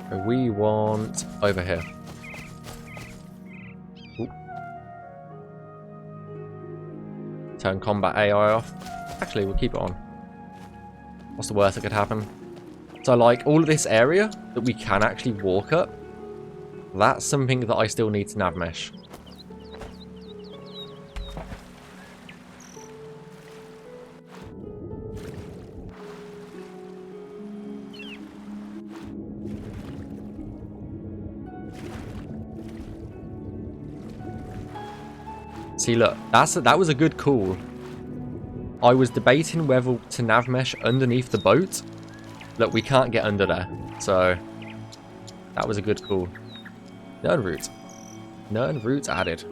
So we want over here. Ooh. Turn combat AI off. Actually, we'll keep it on. What's the worst that could happen? So like all of this area that we can actually walk up, that's something that I still need to navmesh. See, look, that was a good call. I was debating whether to navmesh underneath the boat. Look, we can't get under there, so that was a good call. Nerd route. Nerd route added.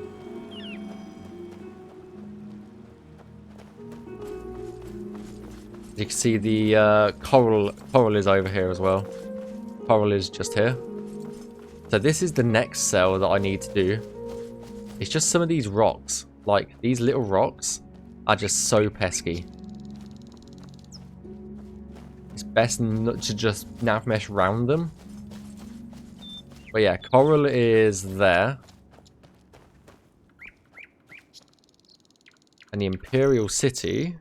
You can see the coral is over here as well. Coral is just here. So this is the next cell that I need to do. It's just some of these rocks. Like, these little rocks are just so pesky. It's best not to just navmesh round them. But yeah, coral is there. And the Imperial City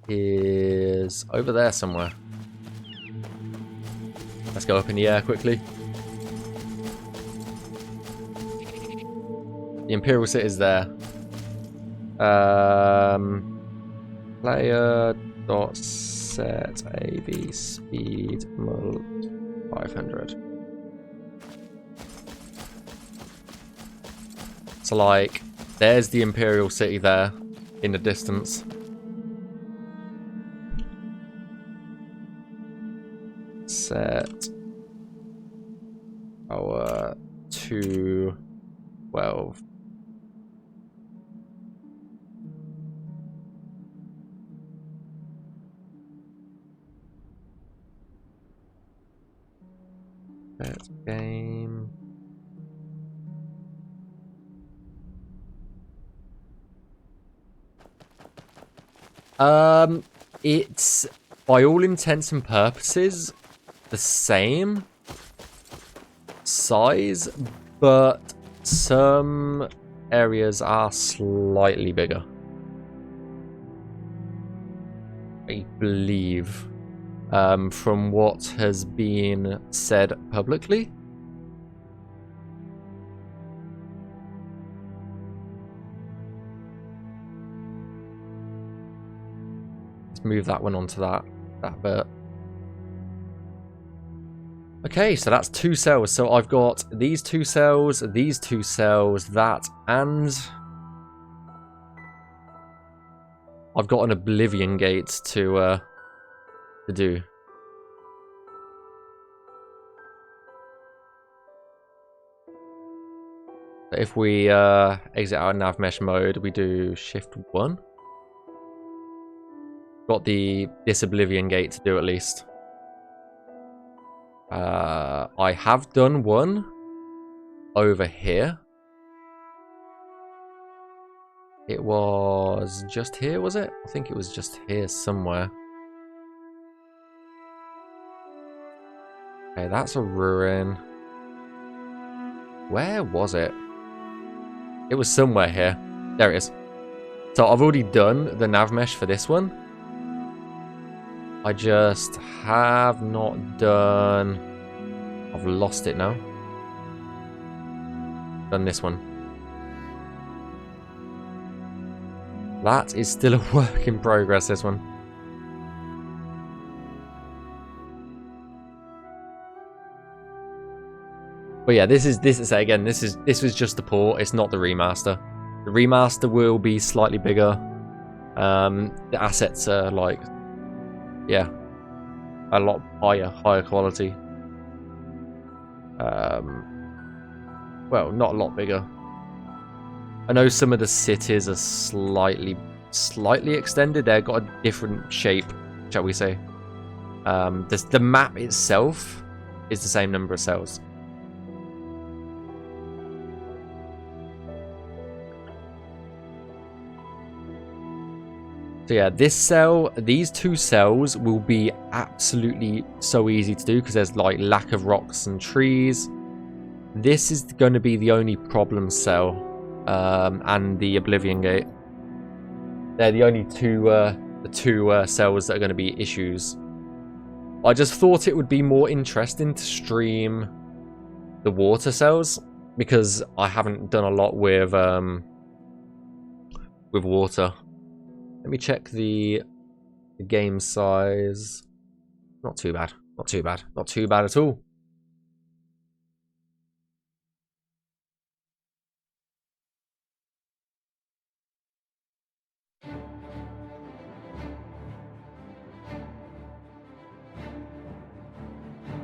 is over there somewhere. Let's go up in the air quickly. The Imperial City is there. Player dot set AV speed mult 500. So like, there's the Imperial City there in the distance. Set our 212. Set game. It's by all intents and purposes the same size, but some areas are slightly bigger. I believe, from what has been said publicly. Let's move that one onto that bit. Okay, so that's 2 cells. So I've got these 2 cells, that, and I've got an Oblivion gate to do. If we exit our navmesh mode, we do shift 1. Got this Oblivion gate to do at least. I have done one over here. It was just here, was it? I think it was just here somewhere. Okay, that's a ruin. Where was it? It was somewhere here. There it is. So I've already done the navmesh for this one. I just have not done... I've lost it now. Done this one. That is still a work in progress, this one. But yeah, this was just the port, it's not the remaster. The remaster will be slightly bigger. The assets are like, yeah, a lot higher quality. Well, not a lot bigger. I know some of the cities are slightly extended. They've got a different shape, shall we say. The map itself is the same number of cells. So yeah, these 2 cells will be absolutely so easy to do because there's like lack of rocks and trees. This is going to be the only problem cell, and the Oblivion Gate. They're the only two cells that are going to be issues. I just thought it would be more interesting to stream the water cells because I haven't done a lot with water. Let me check the game size. Not too bad. Not too bad. Not too bad at all.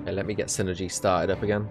Okay, let me get Synergy started up again.